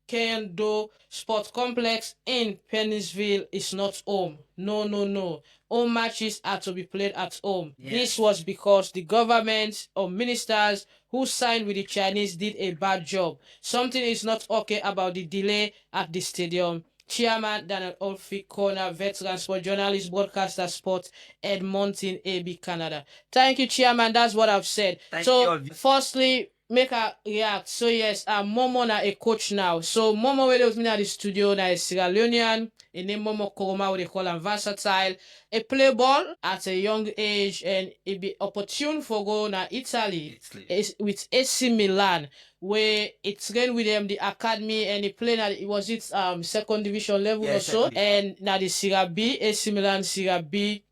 Kendo Sport Complex in Pennisville is not home. No. All matches are to be played at home. Yes. This was because the government or ministers who signed with the Chinese did a bad job. Something is not okay about the delay at the stadium. Chairman Daniel Olfi, corner, veteran sport journalist, broadcaster sport, Edmonton, AB, Canada. Thank you, Chairman. That's what I've said. Thank you. Firstly, make a react. So yes, Momo na a coach now. So Momo where with me at the studio na is Sierra Leonean. A name Momo Koroma, what they call him versatile. A play ball at a young age and it be opportune for go na Italy with AC Milan, where it trained with them the academy and he played at it was its second division level or so. And now the Serie B, AC Milan Serie B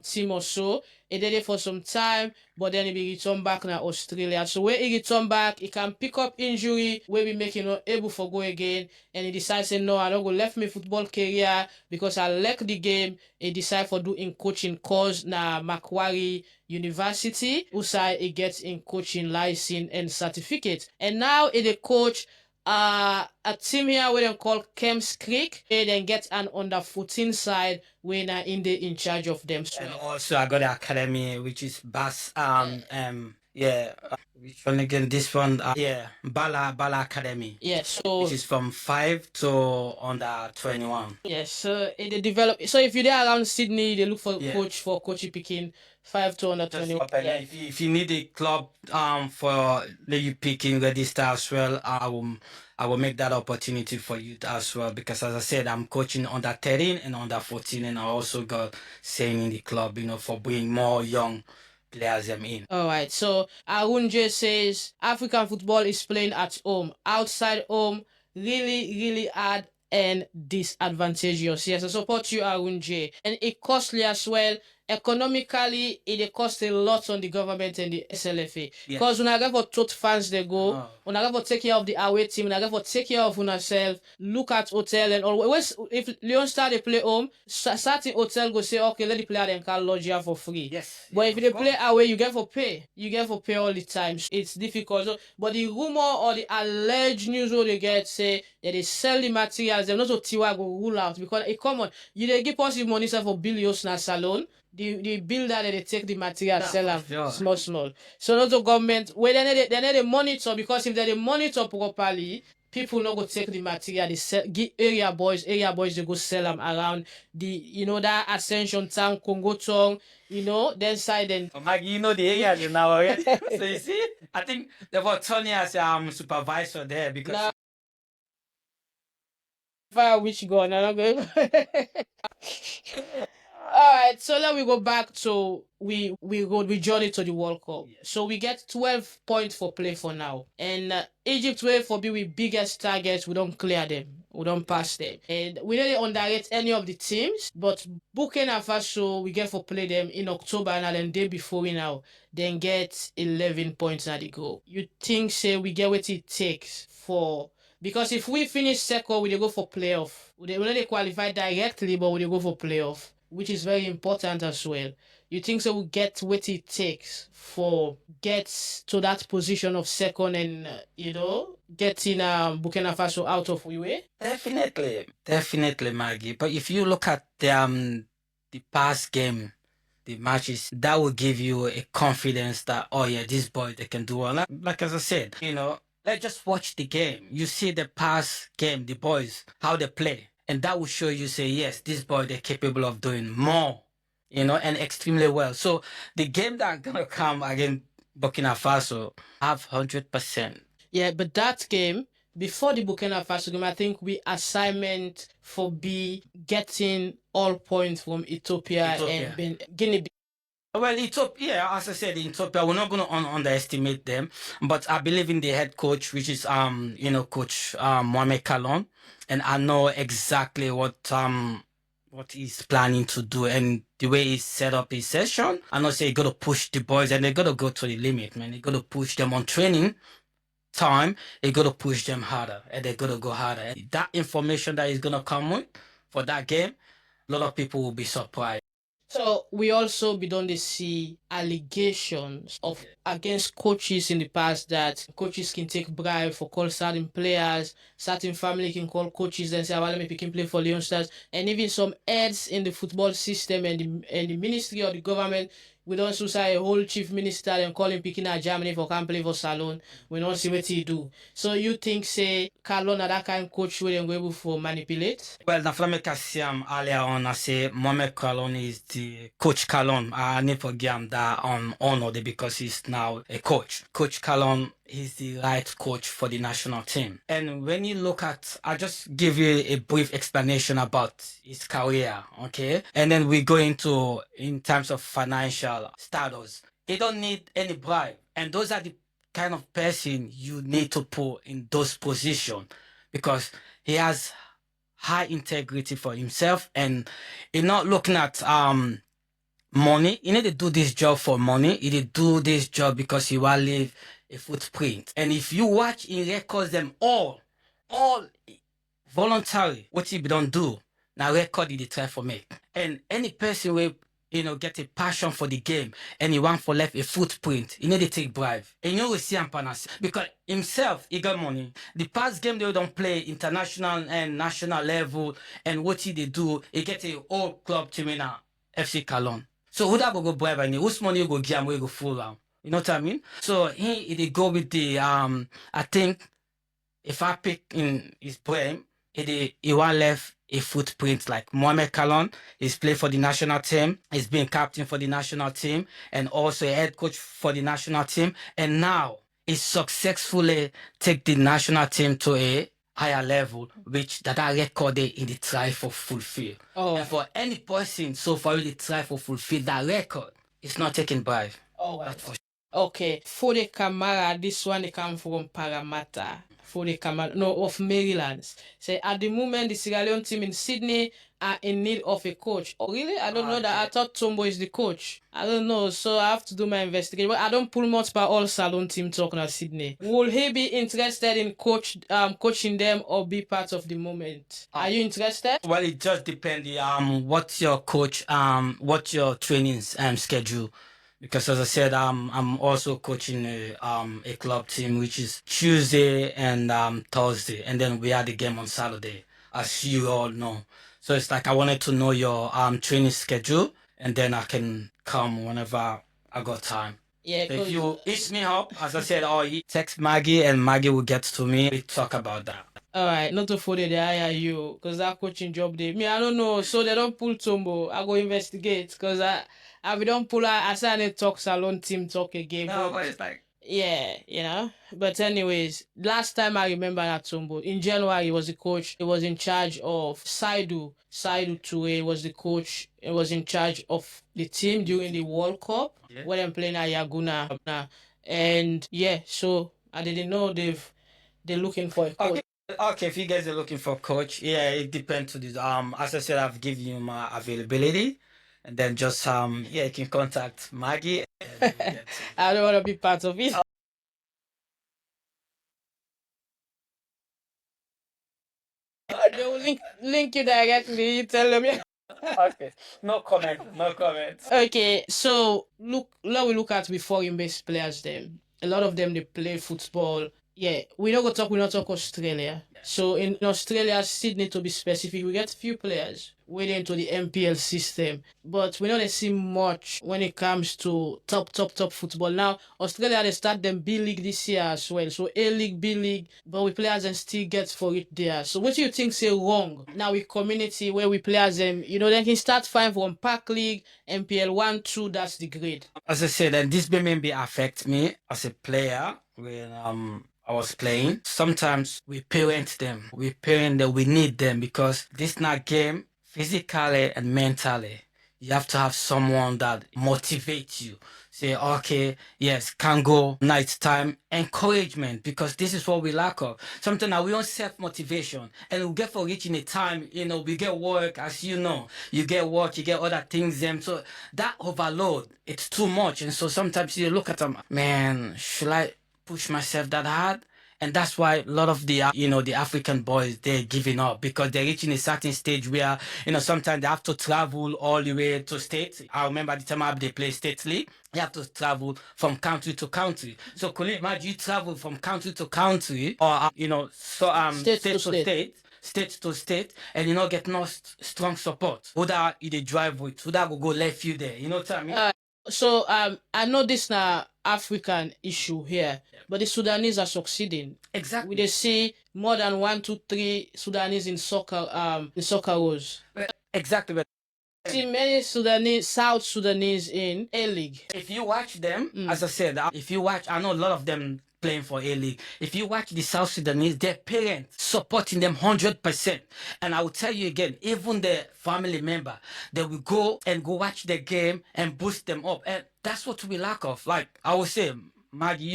team or so. He did it for some time, but then he be returned back now Australia. So when he return back, he can pick up injury where we make him not able for go again. And he decides say no, I don't go left me football career because I like the game. He decide for doing coaching course na Macquarie University. Usai he gets in coaching license and certificate. And now he the coach a team here where they call Kemps Creek. They then get an under 14 side when in charge of them. And also I got the academy, which is Bass which one again? This one, Bala Academy. Yeah, so which is from 5 to under 21. Yes, so they develop. So if you're there around Sydney, they look for Yeah. coach for coachy picking 5 to under Just 21. up and then if you need a club for you picking register as well, I will make that opportunity for you as well, because as I said, I'm coaching under 13 and under 14, and I also got saying in the club, for bringing more young players in. All right. So Arunje says African football is playing at home. Outside home, really hard and disadvantageous. Yes, I support you, Arunje. And it costly as well. Economically, it costs a lot on the government and the SLFA. Because when I go for tot fans they go, when I go for take care of the away team, when I go for take care of yourself, look at hotel and always if Leone start they play home, certain hotel go say, okay, let the player then call lodge here for free. Yes. But if they play away, you get for pay. You get for pay all the time. It's difficult. So, but the rumor or the alleged news what they get say that they sell the materials, they're not so Tiwa go rule out because it common. You they give us the money for billions na salon. The builder they take the material sell them small. So not the government where they need a monitor, because if they monitor properly, people not go take the material. They sell, give area boys they go sell them around the that Ascension Town, Congo Town, then side and Maggie, the area now already. So you see, I think they've got Tony as supervisor there because which gone I'm going. All right, so now we go back to we journey to the World Cup. So we get 12 points for play for now, and Egypt will for be with biggest targets. We don't clear them, we don't pass them, and we don't underrate any of the teams. But Burkina Faso we get for play them in October, and then day before we now then get 11 points at the goal. You think say we get what it takes for? Because if we finish second, we go for playoff. We don't qualify directly, but we go for playoff, which is very important as well. You think so we get what it takes for get to that position of second and getting Burkina Faso out of we way? Definitely, Maggie. But if you look at the past game, the matches, that will give you a confidence that this boy they can do all. Like as I said, let's just watch the game. You see the past game, the boys how they play. And that will show you, say, yes, this boy, they're capable of doing more, and extremely well. So the game that going to come against Burkina Faso, have 100%. Yeah, but that game, before the Burkina Faso game, I think we assignment for getting all points from Ethiopia. And Guinea. Well, Ethiopia, as I said, Ethiopia, we're not going to underestimate them. But I believe in the head coach, which is, Coach Mohamed Kallon. And I know exactly what he's planning to do, and the way he set up his session. I know say he got to push the boys, and they got to go to the limit, man. They got to push them on training time. They got to push them harder, and they got to go harder. And that information that is going to come with for that game, a lot of people will be surprised. So we also don't see allegations of against coaches in the past that coaches can take bribe for call certain players, certain family can call coaches and say, well, let me pick and play for Leone Stars, and even some heads in the football system and the ministry or the government. We don't say a whole chief minister and call him picking at Germany for can't play for Salon. We don't see what he do. So you think say Kallon that kind of coach will go able for manipulate? Well, the Flamme Kassiam earlier on, I say Mohamed Kallon is the coach Kallon. I never forget him that on honor because he's now a coach. Coach Kallon is the right coach for the national team. And when you look at, I'll just give you a brief explanation about his career, okay? And then we go into, in terms of financial status. He don't need any bribe. And those are the kind of person you need to put in those positions, because he has high integrity for himself, and he's not looking at money. He need to do this job for money. He did do this job because he will leave a footprint. And if you watch, he records them all voluntary. What he don't do now, record he try for make. And any person will get a passion for the game, and he want for left a footprint. He need to take bribe. And we see him panas because himself he got money. The past game they don't play international and national level, and what he they do, he get a whole club team in FC Kallon. So who that go bribe and whose money you go give him, where you go full am? You know what I mean? So he they go with the I think if I pick in his brain, he want left a footprint like Mohamed Kallon. He's played for the national team. He's been captain for the national team and also a head coach for the national team. And now he successfully take the national team to a higher level, which that are recorded in the try for fulfill. Oh, And for any person so far they try for fulfill that record, it's not taken by. oh, That's for okay. Fode Kamara, this one they come from Parramatta. Fode Kamara, no, of Maryland. Say at the moment the Sierra Leone team in Sydney are in need of a coach. Oh, really? I don't know that. I thought Tombo is the coach. I don't know, so I have to do my investigation. But I don't pull much by all Salon team talking at Sydney. Will he be interested in coaching them or be part of the moment? Are you interested? Well, it just depends. What's your coach? What's your training schedule? Because as I said, I'm also coaching a club team, which is Tuesday and Thursday, and then we had the game on Saturday, as you all know. So it's like I wanted to know your training schedule, and then I can come whenever I got time. Yeah, So if 'cause- you hit me up, as I said, or you text Maggie, and Maggie will get to me. We talk about that. all right, not to follow the hire you, because that coaching job they me, I don't know. So they don't pull Tombo. I go investigate because I we don't pull I say I need talk Salon team talk again. No, but it's like Yeah, you know. But anyways, last time I remember that Tombo, in January he was the coach. He was in charge of Saidu. Saidu Toure was the coach. He was in charge of the team during the World Cup Yeah. when I'm playing at Yaguna. And yeah, so I didn't know they're looking for a coach. Okay, if you guys are looking for a coach, yeah, it depends to this. As I said, I've given you my availability, and then just yeah, you can contact Maggie. And we'll get to- I don't want to be part of it. They will link you directly. You tell them. Yeah. Okay, no comment, no comment. Okay, so now we look at foreign-based players. Them, a lot of them they play football. Yeah, we not talk Australia. So in Australia, Sydney to be specific, we get few players waiting into the MPL system, but we don't see much when it comes to top football. Now Australia they start them B League this year as well, so A League, B League, but we players and still get for it there. So what do you think say wrong now with community where we players them, they can start fine from Park League, MPL 1, 2, that's the grade. As I said, and this may maybe affect me as a player when I was playing. Sometimes we parent them. We need them because this not game physically and mentally. You have to have someone that motivates you. Say, okay, yes, can go night time. Encouragement, because this is what we lack of. Sometimes now we don't self-motivation. And we get for reaching a time, we get work, as you know. You get work, you get other things. So that overload, it's too much. And so sometimes you look at them, man, should I push myself that hard? And that's why a lot of the, the African boys, they're giving up because they're reaching a certain stage where, sometimes they have to travel all the way to states. I remember the time they play state league, you have to travel from country to country. So could you imagine you travel from country to country or, state to state, and get no strong support. Who that you drive with, who that will go left you there, you know what I mean? So I know this now African issue here, but the Sudanese are succeeding. Exactly. We see more than 1, 2, 3 Sudanese in soccer rows. Exactly. But see many South Sudanese in A League. if you watch them, as I said, if you watch, I know a lot of them playing for A League. If you watch the South Sudanese, their parents supporting them 100%. And I will tell you again, even the family member, they will go watch the game and boost them up. And that's what we lack of. Like I would say, Maggie,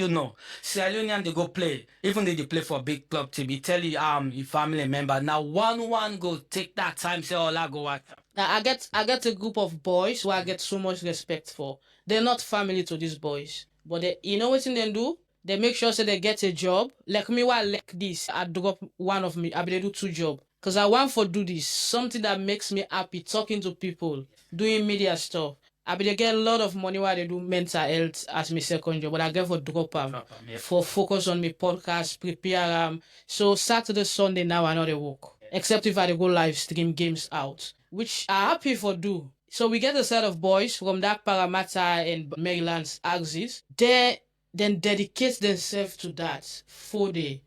Sierra Leonean, they go play. Even though they play for a big club team, he tell you, your family member, now one go take that time, say, oh, I go watch. Now I get a group of boys who I get so much respect for. They're not family to these boys, but you know what they do? They make sure so they get a job. Like me, while like this, I drop one of me. I be do 2 jobs. Because I want to do this. Something that makes me happy, talking to people, doing media stuff. I be they get a lot of money while they do mental health as my second job, but I get for drop Yeah. for focus on my podcast, prepare So Saturday, Sunday now I know they work. Except if I dey go live stream games out, which I happy for do. So we get a set of boys from that Parramatta and Maryland's axis. They then dedicate themselves to that 4 day.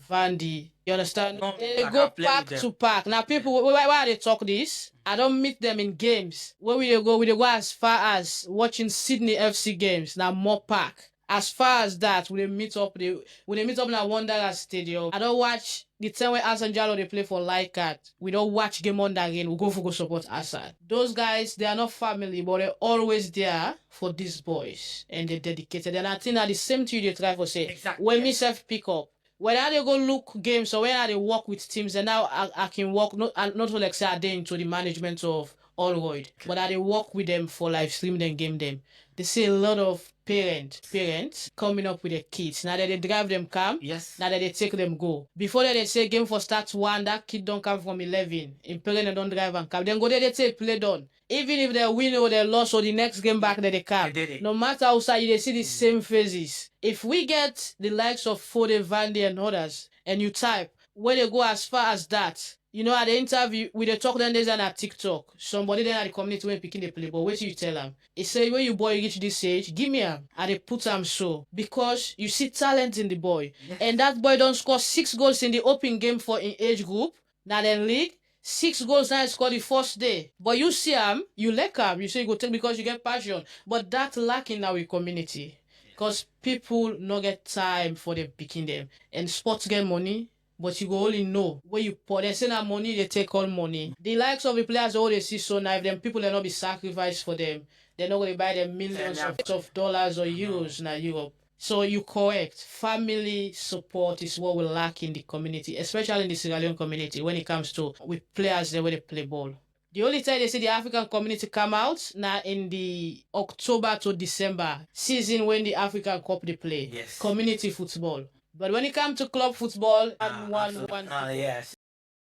Vandy, you understand? No, They I go can play with park them. to park. Now people, why they talk this? I don't meet them in games. Where we dey go? We dey go as far as watching Sydney FC games. Now more park. As far as that, we dey meet up. We dey meet up in a Wanderers Stadium. I don't watch the time when Asan Jalo they play for Leichhardt. We don't watch game on that again. We go support Asan. Those guys, they are not family, but they're always there for these boys, and they're dedicated. And I think that the same thing they try for say. Exactly. When me self pick up. When I dey go look games or when I dey work with teams, and now I can work not like say I dey into the management of Allroyd, but I dey work with them for live stream them game them. They see a lot of parents coming up with their kids. Now that they drive them come, Yes. now that they take them go. Before that they say game for start 1, that kid don't come from 11. In parent don't drive and come. Then go there they say play done. Even if they win or they lost or the next game back that they come. No matter outside you they see the same faces. If we get the likes of Fode, Vandy and others, and you type where they go as far as that, you know, at the interview, we they talk then there's an at TikTok. Somebody then at the community when picking the play, but wait till you tell them. It say when you boy reach this age, give me him. And they put him so. Because you see talent in the boy. Yes. And that boy don't score 6 goals in the open game for in age group. Now then league. 6 goals now score the first day. But you see him, you like him, you say you go take because you get passion. But that lacking now in community. Because people not get time for them picking them. And sports get money. But you go only know where you put. They say that money, they take all money. The likes of the players, all they see so now, if them people they not be sacrificed for them, they're not going to buy them millions of dollars or euros now Europe. So you correct. Family support is what we lack in the community, especially in the Sierra Leone community when it comes to with players the way they play ball. The only time they see the African community come out now in the October to December season when the African Cup they play. Yes. Community football. But when it comes to club football, Yes.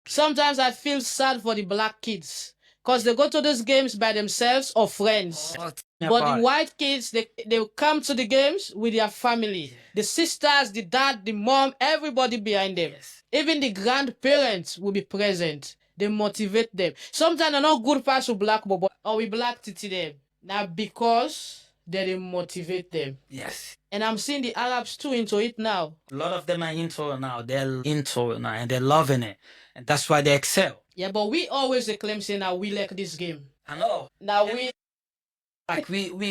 Sometimes I feel sad for the black kids because they go to those games by themselves or friends. But the white kids, they come to the games with their family. The sisters, the dad, the mom, everybody behind them. Yes. Even the grandparents will be present. They motivate them. Sometimes they're not good pass to black bobo or we black titi them. Now because they motivate them. Yes. And I'm seeing the Arabs too into it now. A lot of them are into it now. They're into it now and they're loving it. And that's why they excel. Yeah, but we always claim saying now we like this game. I know. Now we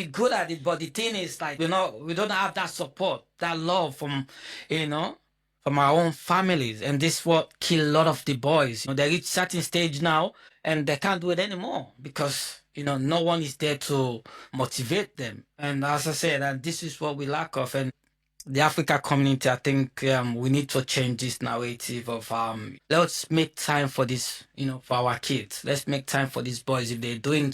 good at it, but the thing is like we don't have that support, that love from from our own families. And this what kill a lot of the boys. They reach certain stage now and they can't do it anymore because no one is there to motivate them. And as I said, and this is what we lack of. And the Africa community, I think we need to change this narrative of let's make time for this, for our kids. Let's make time for these boys. If they're doing,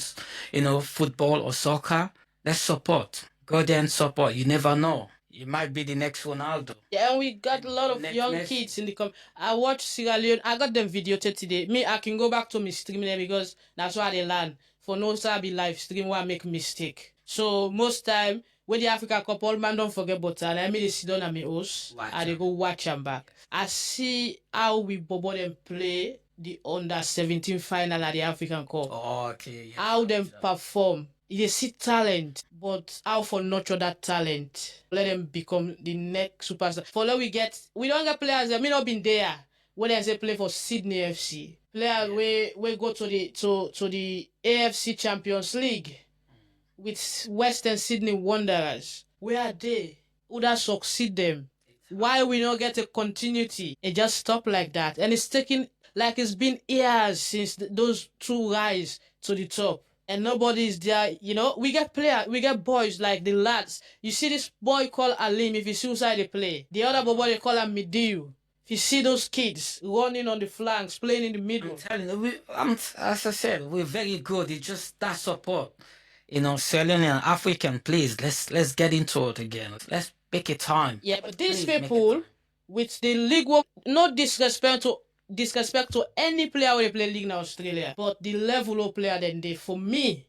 football or soccer, let's support. Go there and support. You never know. You might be the next Ronaldo. Yeah, and we got a lot of young kids in the I watched Sierra Leone. I got them video today. Me, I can go back to me streaming them because that's why they learn. For no be live stream where I make mistake. So most time when the Africa Cup, all man don't forget but and I mean they sit down at my house and they go watch them back. I see how we bobo them play the under 17 final at the African Cup. Oh, okay. Yes, how them perform. They see talent, but how for nurture that talent? Let them become the next superstar. For now we don't get players that may not been there when they say play for Sydney FC. Players we go to the AFC Champions League with Western Sydney Wanderers. Where are they? Who that succeed them? Why we not get a continuity? It just stop like that. And it's taking like it's been years since those two rise to the top. And nobody is there, we get boys like the lads. You see this boy called Alim, if you see inside they play. The other boy they call him Midiu. If you see those kids running on the flanks, playing in the middle. I'm telling you, as I said, we're very good. It's just that support. Sierra Leone and African, please, let's get into it again. Let's make it time. Yeah, but these people with the league work, no disrespect to any player who play league in Australia, but the level of player then they for me,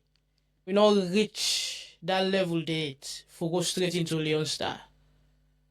we not reach that level date for go straight into Leone Star.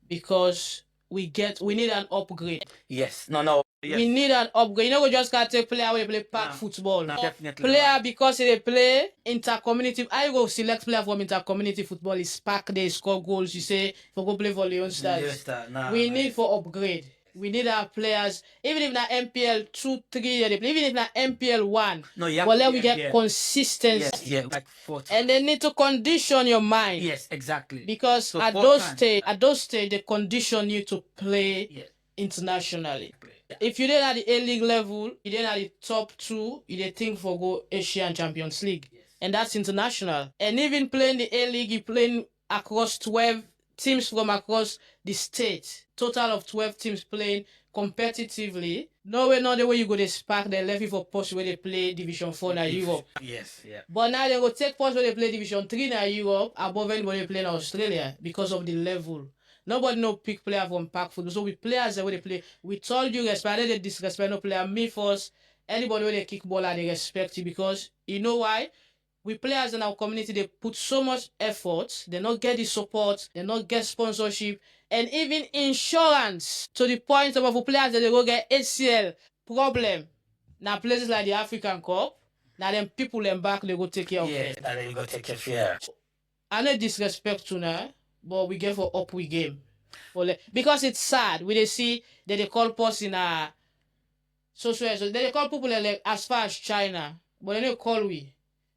Because we need an upgrade. Yes. No. Yes. We need an upgrade. You know, we just can't take player where they play pack football. No, definitely. Player because they play inter-community. I go select player from inter-community football. Is pack, they score goals. You say for go play for Leone Stars. We need for upgrade. We need our players, even if na MPL 2-3 they play, even if na MPL 1. No, yeah. But let we get consistency. Yes, yeah, like 40. And they need to condition your mind. Yes, exactly. Because So at those stage, they condition you to play internationally. If you didn't at the A-League level, you didn't at the top 2, you didn't think for go Asian Champions League. And that's international. And even playing the A-League, you playing across 12 teams from across the state. Total of 12 teams playing competitively. No way, not the way you go to spark the level for post where they play Division 4 in Europe. Yes, yeah. But now they go take post where they play Division 3 in Europe above anybody play in Australia because of the level. Nobody no pick player from pack football. So we players the way they play. We told you respect, they disrespect no player. Me first, anybody where they kick ball and they respect you because you know why? We players in our community, they put so much effort, they not get the support, they not get sponsorship, and even insurance to the point of players that they go get ACL problem. Now places like the African Cup, now them people them back, they go take care of it. Yeah, they go take care of it. I no disrespect to now, but we get for up we game. Because it's sad. We they see that they call us in a social, they call people like as far as China, but they don't call we.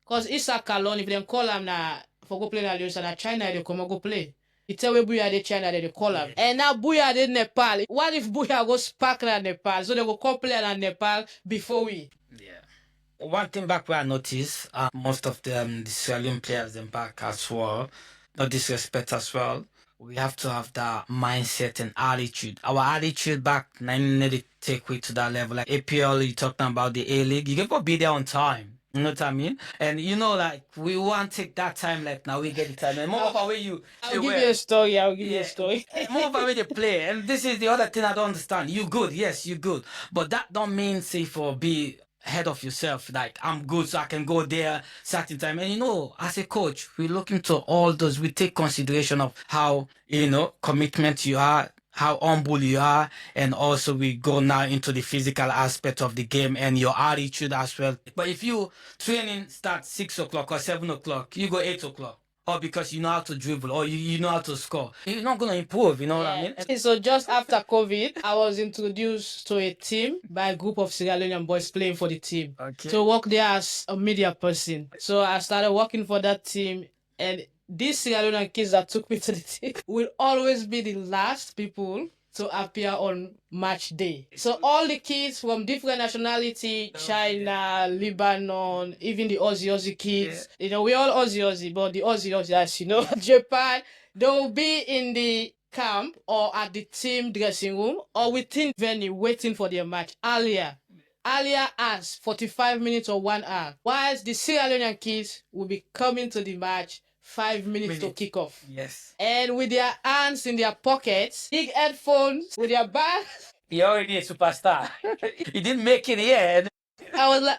Because Mohamed Kallon, if they call him na for go play na Leone na China, they come go play. It's a way Buya de China, they call him. And now Buya de Nepal. What if Buya go spark na Nepal? So they go call play na Nepal before we. Yeah. One thing back where I noticed, most of the Australian players in back as well, no disrespect as well. We have to have that mindset and attitude. Our attitude back, need to take we to that level. Like APL, you talking about the A-League, you got to be there on time. You know what I mean? And you know, like we want to take that time. Like now we get the time. And more of away you. I'll give you a story. I'll give you a story. More of away they play. And this is the other thing I don't understand. You good, yes, you good, but that don't mean say for be ahead of yourself. Like I'm good, so I can go there certain time. And you know, as a coach, we look into all those. We take consideration of how commitment you are, how humble you are, and also we go now into the physical aspect of the game and your attitude as well. But if you training starts 6 o'clock or 7 o'clock, you go 8 o'clock, or because you know how to dribble or you know how to score, you're not gonna improve. You know what I mean? So just after COVID, I was introduced to a team by a group of Sierra Leonean boys playing for the team. Okay. To work there as a media person. So I started working for that team, and these Sierra Leonean kids that took me to the team will always be the last people to appear on match day. So all the kids from different nationality, China, Lebanon, even the Aussie kids, we all Aussie, but the Aussie, as you know, Japan, they will be in the camp or at the team dressing room or within venue waiting for their match earlier as 45 minutes or 1 hour. Whilst the Sierra Leonean kids will be coming to the match 5 minutes to kick off. Yes. And with their hands in their pockets, big headphones, with their bags. You're already a superstar. You didn't make it yet. I was like,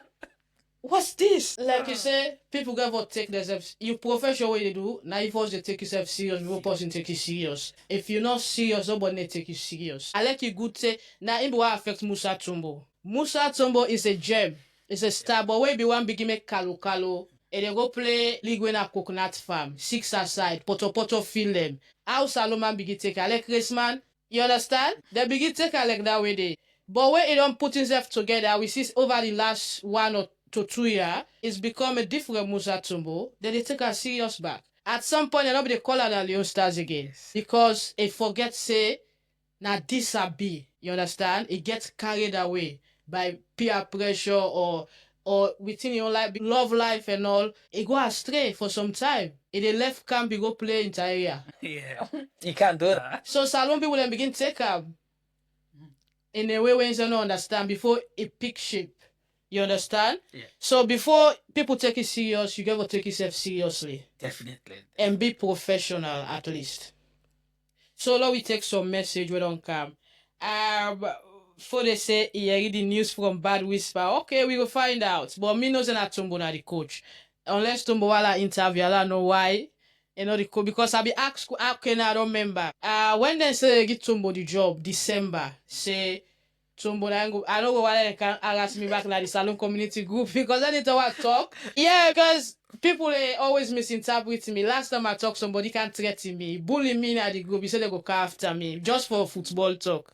what's this? Like you say, people never take themselves. You professional what you do, now you force to take yourself serious, no person take you serious. If you're not serious, nobody take you serious. I like you good say, now it will affect Musa Tumbo. Musa Tumbo is a gem. It's a star, but where be one big make Kalo. And they go play league when a coconut farm, 6 aside, poto fill them. How Salomon begin take like race man, you understand? They begin take like that way they. But when he don't put himself together, we see over the last 1 to 2 years, it's become a different Musa Tumbo. Then they take a serious back. At some point, nobody call her the Leone Stars again. Because it forget say, now this a be, you understand? It gets carried away by peer pressure or within your life, love life and all, it go astray for some time. If they left camp, you go play in the area. Yeah, you can't do that. So Salon people then begin take up in a way when you don't understand before it pick shape. You understand? Yeah. So before people take it serious, you gotta take yourself seriously. Definitely. And be professional at least. So now we take some message we don't come. For they say he read the news from Bad Whisper. Okay, we will find out. But me knows not Tumbo na the coach. unless Tumbawala interview, I don't know why. You know, because I be asked, how can I don't remember? When they say they give Tumbo the job, December, say, Tumbo, I don't know why they can ask me back like the Salon community group because I need to talk. Yeah, because people always misinterpret me. Last time I talked, somebody can threaten me, bully me in the group. He said they go come after me just for football talk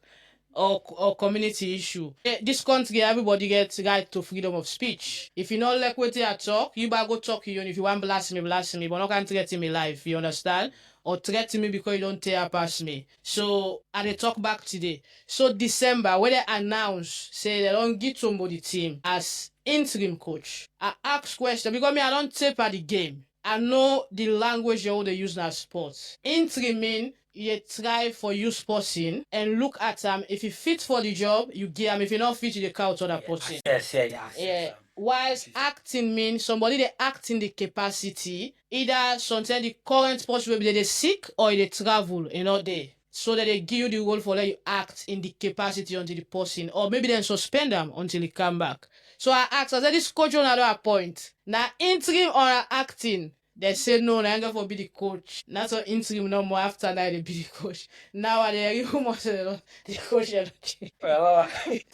or community issue. This country, everybody gets right to freedom of speech. If you not like what I talk, you better go talk to you. And if you want blasphemy, blasphemy, but not can threaten me life. You understand? Or threaten me because you don't tear past me. So I they talk back today. So December, when they announce, say they don't give somebody team as interim coach, I ask question because me I don't taper the game. I know the language you they use in sports. Interim mean you try for you person and look at if you fit for the job, you give him. If you not fit, you count other person. Yes. Whilst acting means somebody they act in the capacity, either sometimes the current person will be they sick or they travel, they. So that they give you the role for let you act in the capacity until the person, or maybe then suspend them until he come back. So I asked, I said, this coach on another point. Now interim or acting. They say no, I'm going to be the coach. Not so interim no more after that they be the coach. Now they rumors the coach.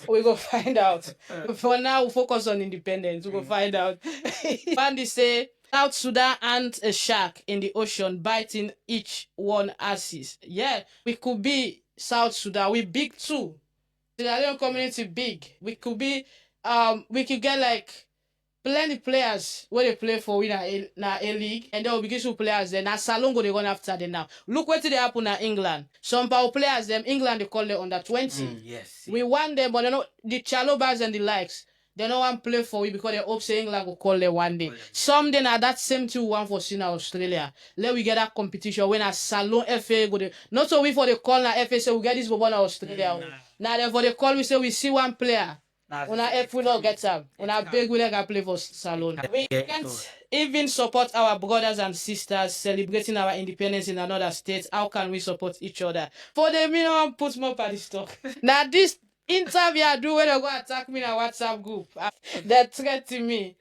We go find out. For now, we focus on independence. We go find out. Bandy say South Sudan and a shark in the ocean biting each one asses. Yeah, we could be South Sudan. We big too. The Leone community big. We could be we could get like plenty players where they play for in a league and there will be two players then now Salongo they run after them now. Look what they happen in England. Some power players them England they call them under 20. Yes. We want them but they know the Chalobas and the likes. They don't want to play for you because they hope say England will call them one day. Some then are that same thing we want for seeing Australia. Let we get that competition when a Salon FA go there. Not so we for the call na FA say we get this one Australia. Now then for the call we say we see one player. If we not get them, big we like play for Salon. We can't even support our brothers and sisters celebrating our independence in another state. How can we support each other? For the minimum, put more party stock. Now this interview I do when they go attack me in a WhatsApp group. They threaten me.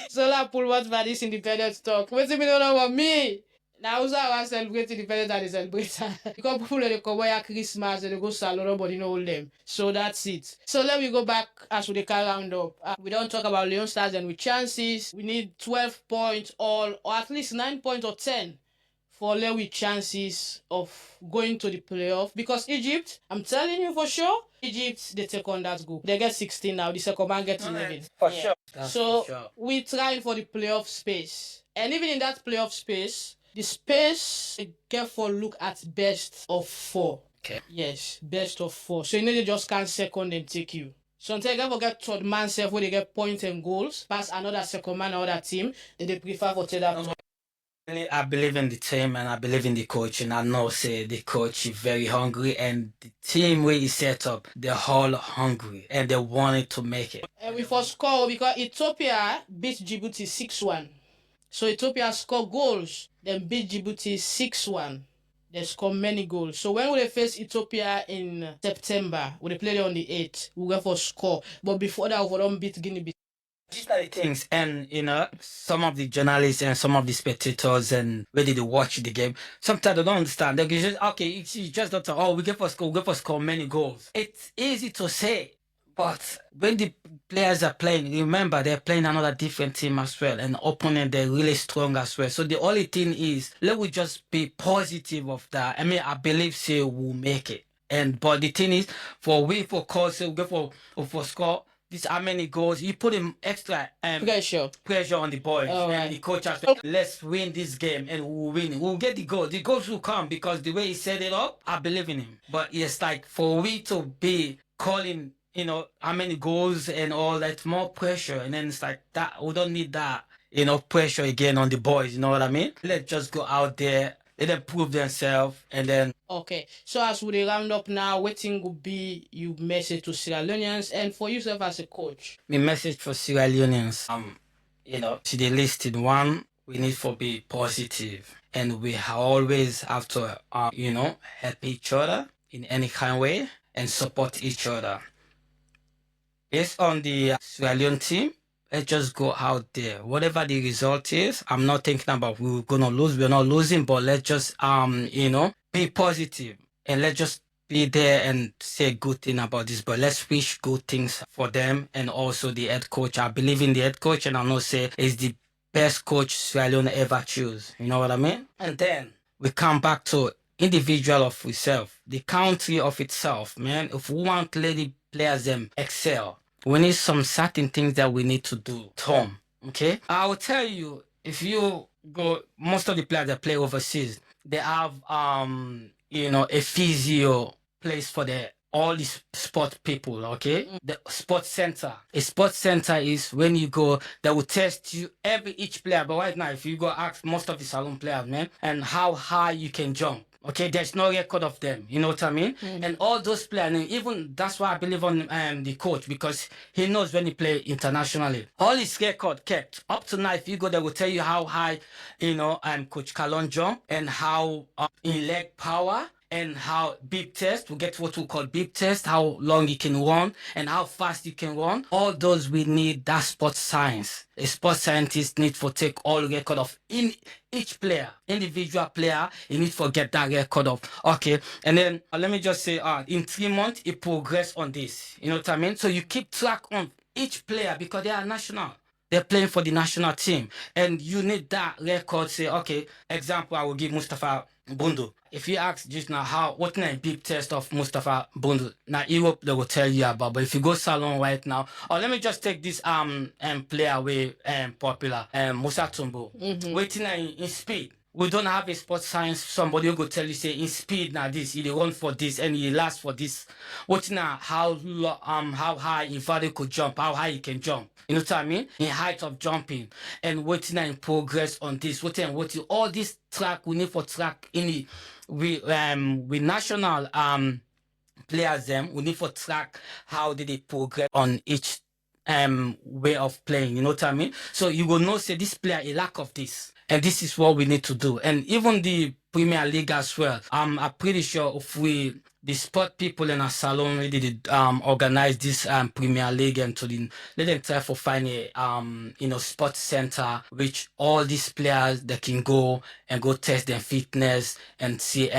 So I pull what for this independence talk. What's the meaning of me? Now also I want to celebrate independence and they celebrate. Because people they come here Christmas and they go salon, nobody know them. So that's it. So let me go back as we can round up. We don't talk about Leone Stars and with chances. We need 12 points or at least 9 points or 10 for with chances of going to the playoff. Because Egypt, I'm telling you for sure, Egypt they take on that group. They get 16 now. The second man gets 11. For sure. So we're trying for the playoff space. And even in that playoff space, the space they get for look at best of 4. Okay. Yes, best of 4. So they just can't second and take you. Sometimes they forget third man self where they get points and goals, pass another second man or other team, then they prefer for take that. I believe in the team and I believe in the coach, and I know say the coach is very hungry and the team where he set up, they're all hungry and they wanted to make it. And we first score because Ethiopia beat Djibouti 6-1. So Ethiopia score goals, then beat Djibouti 6-1. They score many goals. So when we face Ethiopia in September, when they play on the 8th, we go for score. But before that, we don't beat Guinea. These are the things, and some of the journalists and some of the spectators and whether they watch the game, sometimes they don't understand. They just you just don't say, we get for score many goals. It's easy to say, but when the players are playing, remember they're playing another different team as well, and opponent they're really strong as well. So the only thing is, let we just be positive of that. I mean, I believe say we'll make it. But the thing is, for course, we go for score. This how many goals you put him extra pressure on the boys and the coach has to, let's win this game and we'll win. We'll get the goals. The goals will come because the way he set it up, I believe in him. But it's like for we to be calling, how many goals and all that, more pressure, and then it's like that we don't need that, pressure again on the boys, you know what I mean? Let's just go out there. Let them prove themselves and then. Okay, so as we round up now, what thing would be your message to Sierra Leoneans and for yourself as a coach? My message for Sierra Leoneans, see the listed one, we need to be positive and we always have to, help each other in any kind of way and support each other. Based on the Sierra Leone team, let's just go out there. Whatever the result is, I'm not thinking about we're gonna lose, we're not losing, but let's just be positive and let's just be there and say good thing about this. But let's wish good things for them and also the head coach. I believe in the head coach and I know say is the best coach Sierra Leone ever choose. You know what I mean? And then we come back to individual of itself, the country of itself, man. If we want to let the players them excel, we need some certain things that we need to do at home. Okay, I will tell you, if you go, most of the players that play overseas, they have a physio place for the all these sport people. Okay, the sports center. A sports center is when you go, they will test you each player. But right now, if you go ask most of the salon players, man, and how high you can jump. Okay, there's no record of them. You know what I mean? And all those players, and even that's why I believe on the coach, because he knows when he play internationally. All his record kept up to now. If you go, they will tell you how high, Coach Kallon jump and how in leg power. And how big test, we get what we call big test, how long you can run and how fast you can run. All those we need that sports science. A sports scientist needs to take all record of in each player, individual player, you need to get that record of. Okay, and then let me just say, in 3 months, it progress on this. You know what I mean? So you keep track on each player because they are national. They're playing for the national team. And you need that record. Say, okay, example, I will give Mustafa Bundu. If you ask just now what kind of big test of Mustafa Bundu, now Europe they will tell you about. But if you go salon right now, or let me just take this player away popular Musa Tumbo. Waiting in speed. We don't have a sports science somebody who go tell you say in speed now this he run for this and he last for this. What now how high in value could jump, how high he can jump. You know what I mean? In height of jumping and waiting in progress on this. What all this track we need for track in the we national players them we need for track how did they progress on each way of playing. You know what I mean? So you will know say this player a lack of this. And this is what we need to do. And even the Premier League as well. I'm pretty sure if the sport people in our salon really did organize this Premier League and let them try to find a sports center which all these players they can go and go test their fitness and see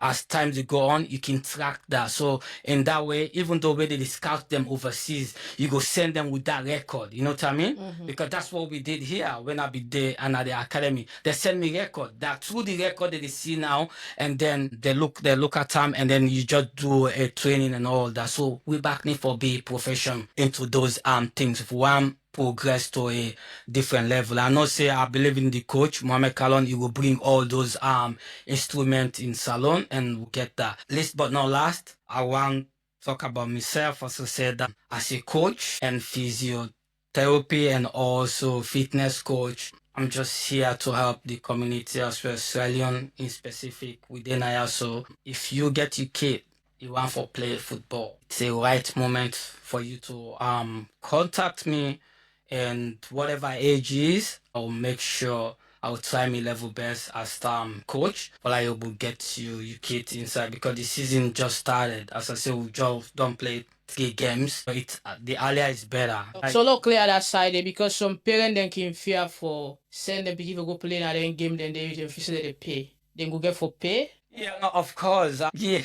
as times they go on, you can track that. So in that way, even though when they scout them overseas, you go send them with that record. You know what I mean? Because that's what we did here when I be there and at the academy. They send me record. That through the record that they see now, and then they look at time, and then you just do a training and all that. So we back need for be professional into those things. If one progress to a different level. I know say I believe in the coach, Mohamed Kallon, he will bring all those instruments in salon and we'll get that. Last but not last, I want to talk about myself. Also said that as a coach and physiotherapy and also fitness coach, I'm just here to help the community as well, Australian in specific within IASO. If you get your kid, you want to play football, it's a right moment for you to contact me. And whatever age is, I'll make sure I'll try my level best as coach, but I will get you kids inside because the season just started. As I said, we just don't play 3 games. The earlier is better. So look clear that side because some parents then can fear for send them people go play in a game, then they officially they pay. Then go get for pay. Yeah, no, of course. Yeah.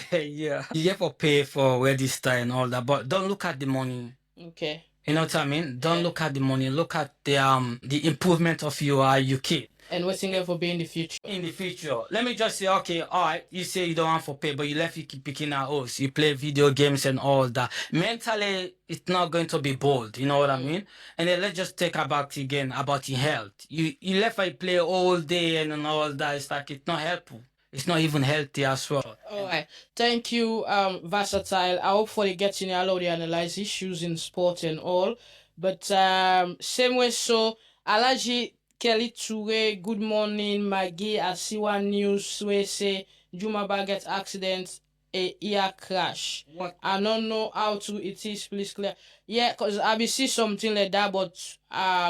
You get for pay for register and all that, but don't look at the money. Okay. You know what I mean? Don't look at the money. Look at the improvement of your kid. And what's in there for being in the future? In the future. Let me just say, okay, all right, you say you don't want for pay, but you left you keep picking at us. You play video games and all that. Mentally, it's not going to be bold. You know what I mean? And then let's just take about again, about your health. You left I play all day and all that. It's like it's not helpful. It's not even healthy as well. All right. Thank you, Versatile. I hope for the getting allow to analyze issues in sport and all. But same way, so Alaji Kelly Toure, good morning, Maggie. I see one news where say Juma Baget accident, a ear crash. What? I don't know how to it is, please clear. Yeah, because I will see something like that, but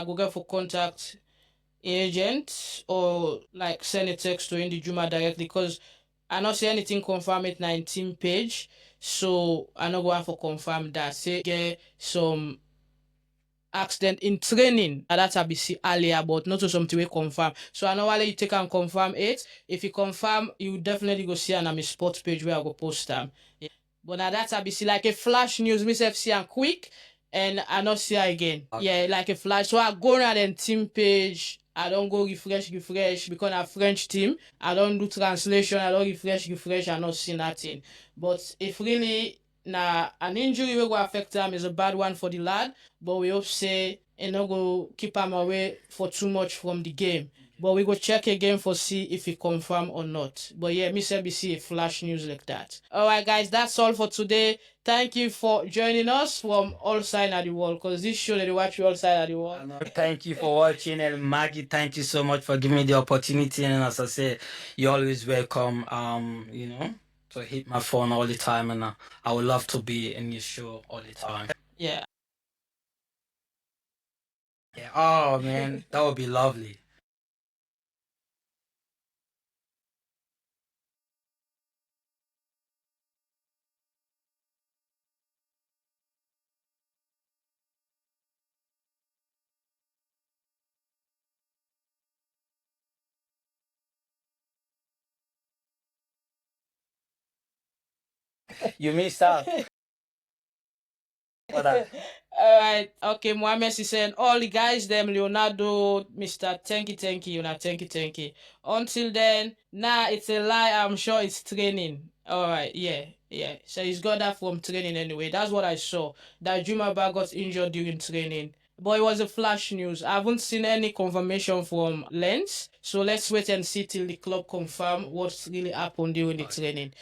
go get for contact agent or like send a text to Indy Juma directly because I not see anything confirm it 19 page. So I not going for confirm that. Say get some accident in training that I be see earlier, but not to something we confirm. So I know while you take and confirm it. If you confirm, you definitely go see on my sports page where I go post them. Yeah. But now that I be see like a flash news, myself see and quick, and I not see her again. Okay. Yeah, like a flash. So I go around and team page. I don't go refresh because I'm French team. I don't do translation. I don't refresh. I not see nothing. But if really now an injury will go affect them is a bad one for the lad, but we hope say and not go keep him away for too much from the game. But we go check again for see if he confirm or not. But yeah, me say be see a flash news like that. Alright guys, that's all for today. Thank you for joining us from all sides of the world, because this show that you watch all sides of the world. Thank you for watching, and Maggie, thank you so much for giving me the opportunity. And as I say, you're always welcome. To hit my phone all the time, and I would love to be in your show all the time. Yeah. Yeah. Oh man, that would be lovely. You missed out. What that? Alright, okay, Mohamed is saying all the guys, them Leonardo, Mr. Thank you, thank you. Until then, nah, it's a lie. I'm sure it's training. Alright, yeah. So he's got that from training anyway. That's what I saw. That Juma Bar got injured during training. But it was a flash news. I haven't seen any confirmation from Lens. So let's wait and see till the club confirm what's really happened during the training.